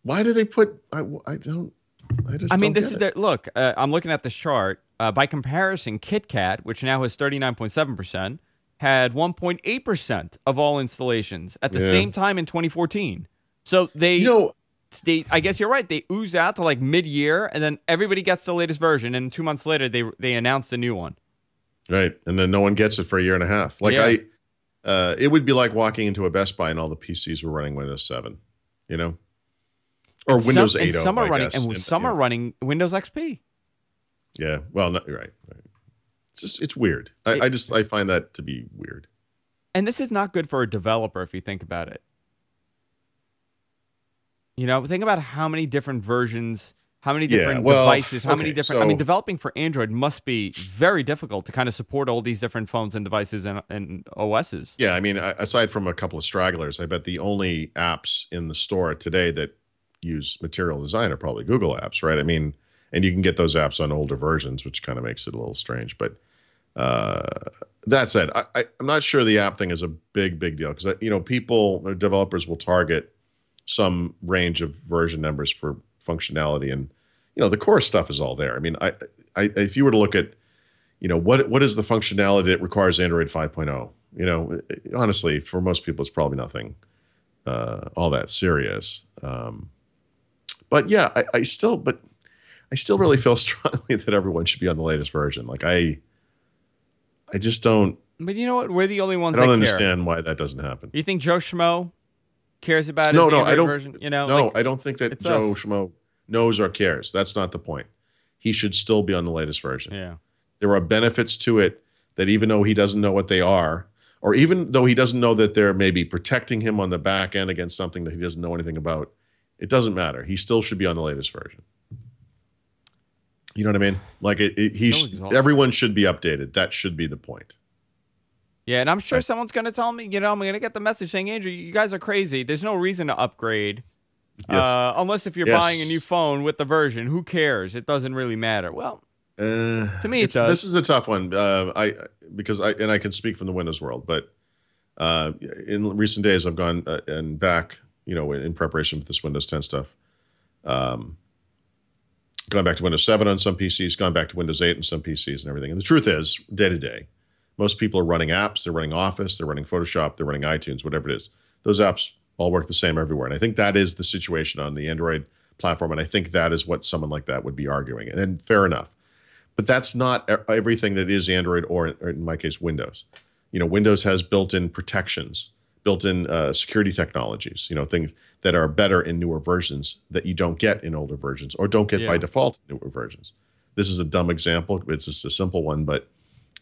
Why do they put? I mean, this is look. I'm looking at this chart. By comparison, KitKat, which now has 39.7%, had 1.8% of all installations at the same time in 2014. So they, I guess you're right. They ooze out to like mid-year, and then everybody gets the latest version, and 2 months later they announced a new one. Right, and then no one gets it for a year and a half. Like it would be like walking into a Best Buy and all the PCs were running Windows 7, or Windows 8. And some are running, and some are running Windows XP. Yeah, well, you're right. It's weird. I find that to be weird. And this is not good for a developer if you think about it. You know, think about how many different versions, how many Yeah, different well, devices, how many okay, different. I mean, so developing for Android must be very difficult to kind of support all these different phones and devices and OSs. yeah, I mean, aside from a couple of stragglers, I bet the only apps in the store today that use Material Design are probably Google apps, right? I mean, and you can get those apps on older versions, which kind of makes it a little strange. But uh, that said, I'm not sure the app thing is a big deal because people or developers will target some range of version numbers for functionality, and the core stuff is all there. I mean, if you were to look at what is the functionality that requires Android 5.0, honestly, for most people, it's probably nothing all that serious. But yeah, I still really feel strongly that everyone should be on the latest version. Like I just don't. But you know what? We're the only ones I don't that care. understand why that doesn't happen. You think Joe Schmo cares about his No, Android I don't. version? You know, No, like, I don't think that it's Joe us. Schmo knows or cares. That's not the point. He should still be on the latest version. Yeah. There are benefits to it that even though he doesn't know what they are, or even though he doesn't know that they're maybe protecting him on the back end against something that he doesn't know anything about, it doesn't matter. He still should be on the latest version. You know what I mean? Like everyone should be updated. That should be the point. Yeah, and I'm sure someone's going to tell me, I'm going to get the message saying, Andrew, you guys are crazy. There's no reason to upgrade. Yes. Unless if you're buying a new phone with the version. Who cares? It doesn't really matter. Well, to me, it does. This is a tough one. Because I can speak from the Windows world, but in recent days, I've gone and back, in preparation for this Windows 10 stuff. Gone back to Windows 7 on some PCs, gone back to Windows 8 on some PCs and everything. And the truth is, day to day, most people are running apps. They're running Office. They're running Photoshop. They're running iTunes, whatever it is. Those apps all work the same everywhere. And I think that is the situation on the Android platform. And I think that is what someone like that would be arguing. And fair enough. But that's not everything that is Android or in my case, Windows. Windows has built-in protections, built-in security technologies, things that are better in newer versions that you don't get in older versions or don't get by default in newer versions. This is a dumb example. It's just a simple one, but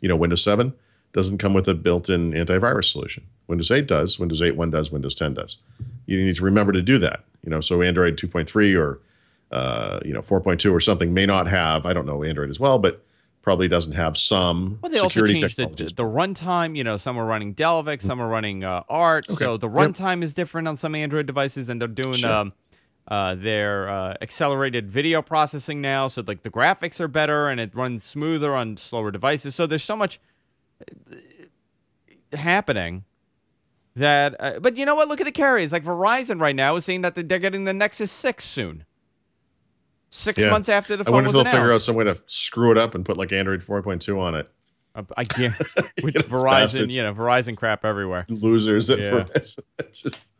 Windows 7 doesn't come with a built-in antivirus solution. Windows 8 does, Windows 8.1 does, Windows 10 does. You need to remember to do that. So Android 2.3 or 4.2 or something may not have, I don't know Android as well, but probably doesn't have some they security also changed the runtime. Some are running Dalvik, some are running Art. Okay. So the runtime is different on some Android devices, and they're doing their accelerated video processing now. So like the graphics are better, and it runs smoother on slower devices. So there's so much happening that. But you know what? Look at the carriers. Like Verizon right now is saying that they're getting the Nexus 6 soon. 6 months after the phone was announced. I wonder if they'll figure out some way to screw it up and put like Android 4.2 on it. I can't. With Verizon, Verizon crap everywhere. Losers at Verizon. It's just,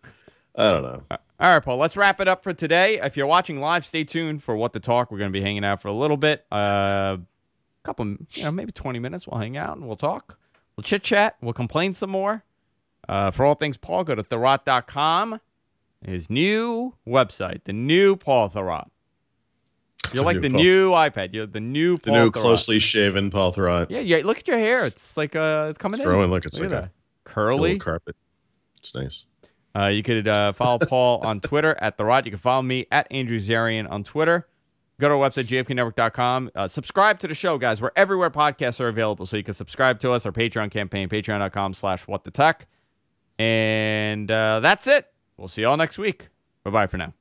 I don't know. All right, Paul, let's wrap it up for today. If you're watching live, stay tuned for What to Talk. We're going to be hanging out for a little bit. Couple, maybe 20 minutes. We'll hang out and we'll talk. We'll chit-chat. We'll complain some more. For all things Paul, go to Thurrott.com. His new website, the new Paul Thurrott. You're like the new iPad. You're the new Paul Thurrott. Closely shaven Paul Thurrott. Yeah. Look at your hair. It's like it's coming in. Growing. Look, it's like a curly carpet. It's nice. You could follow Paul on Twitter at Thurrott. You can follow me at Andrew Zarian on Twitter. Go to our website, jfknetwork.com. Subscribe to the show, guys. We're everywhere podcasts are available, so you can subscribe to us. Our Patreon campaign, patreon.com/whatthetech. And that's it. We'll see you all next week. Bye-bye for now.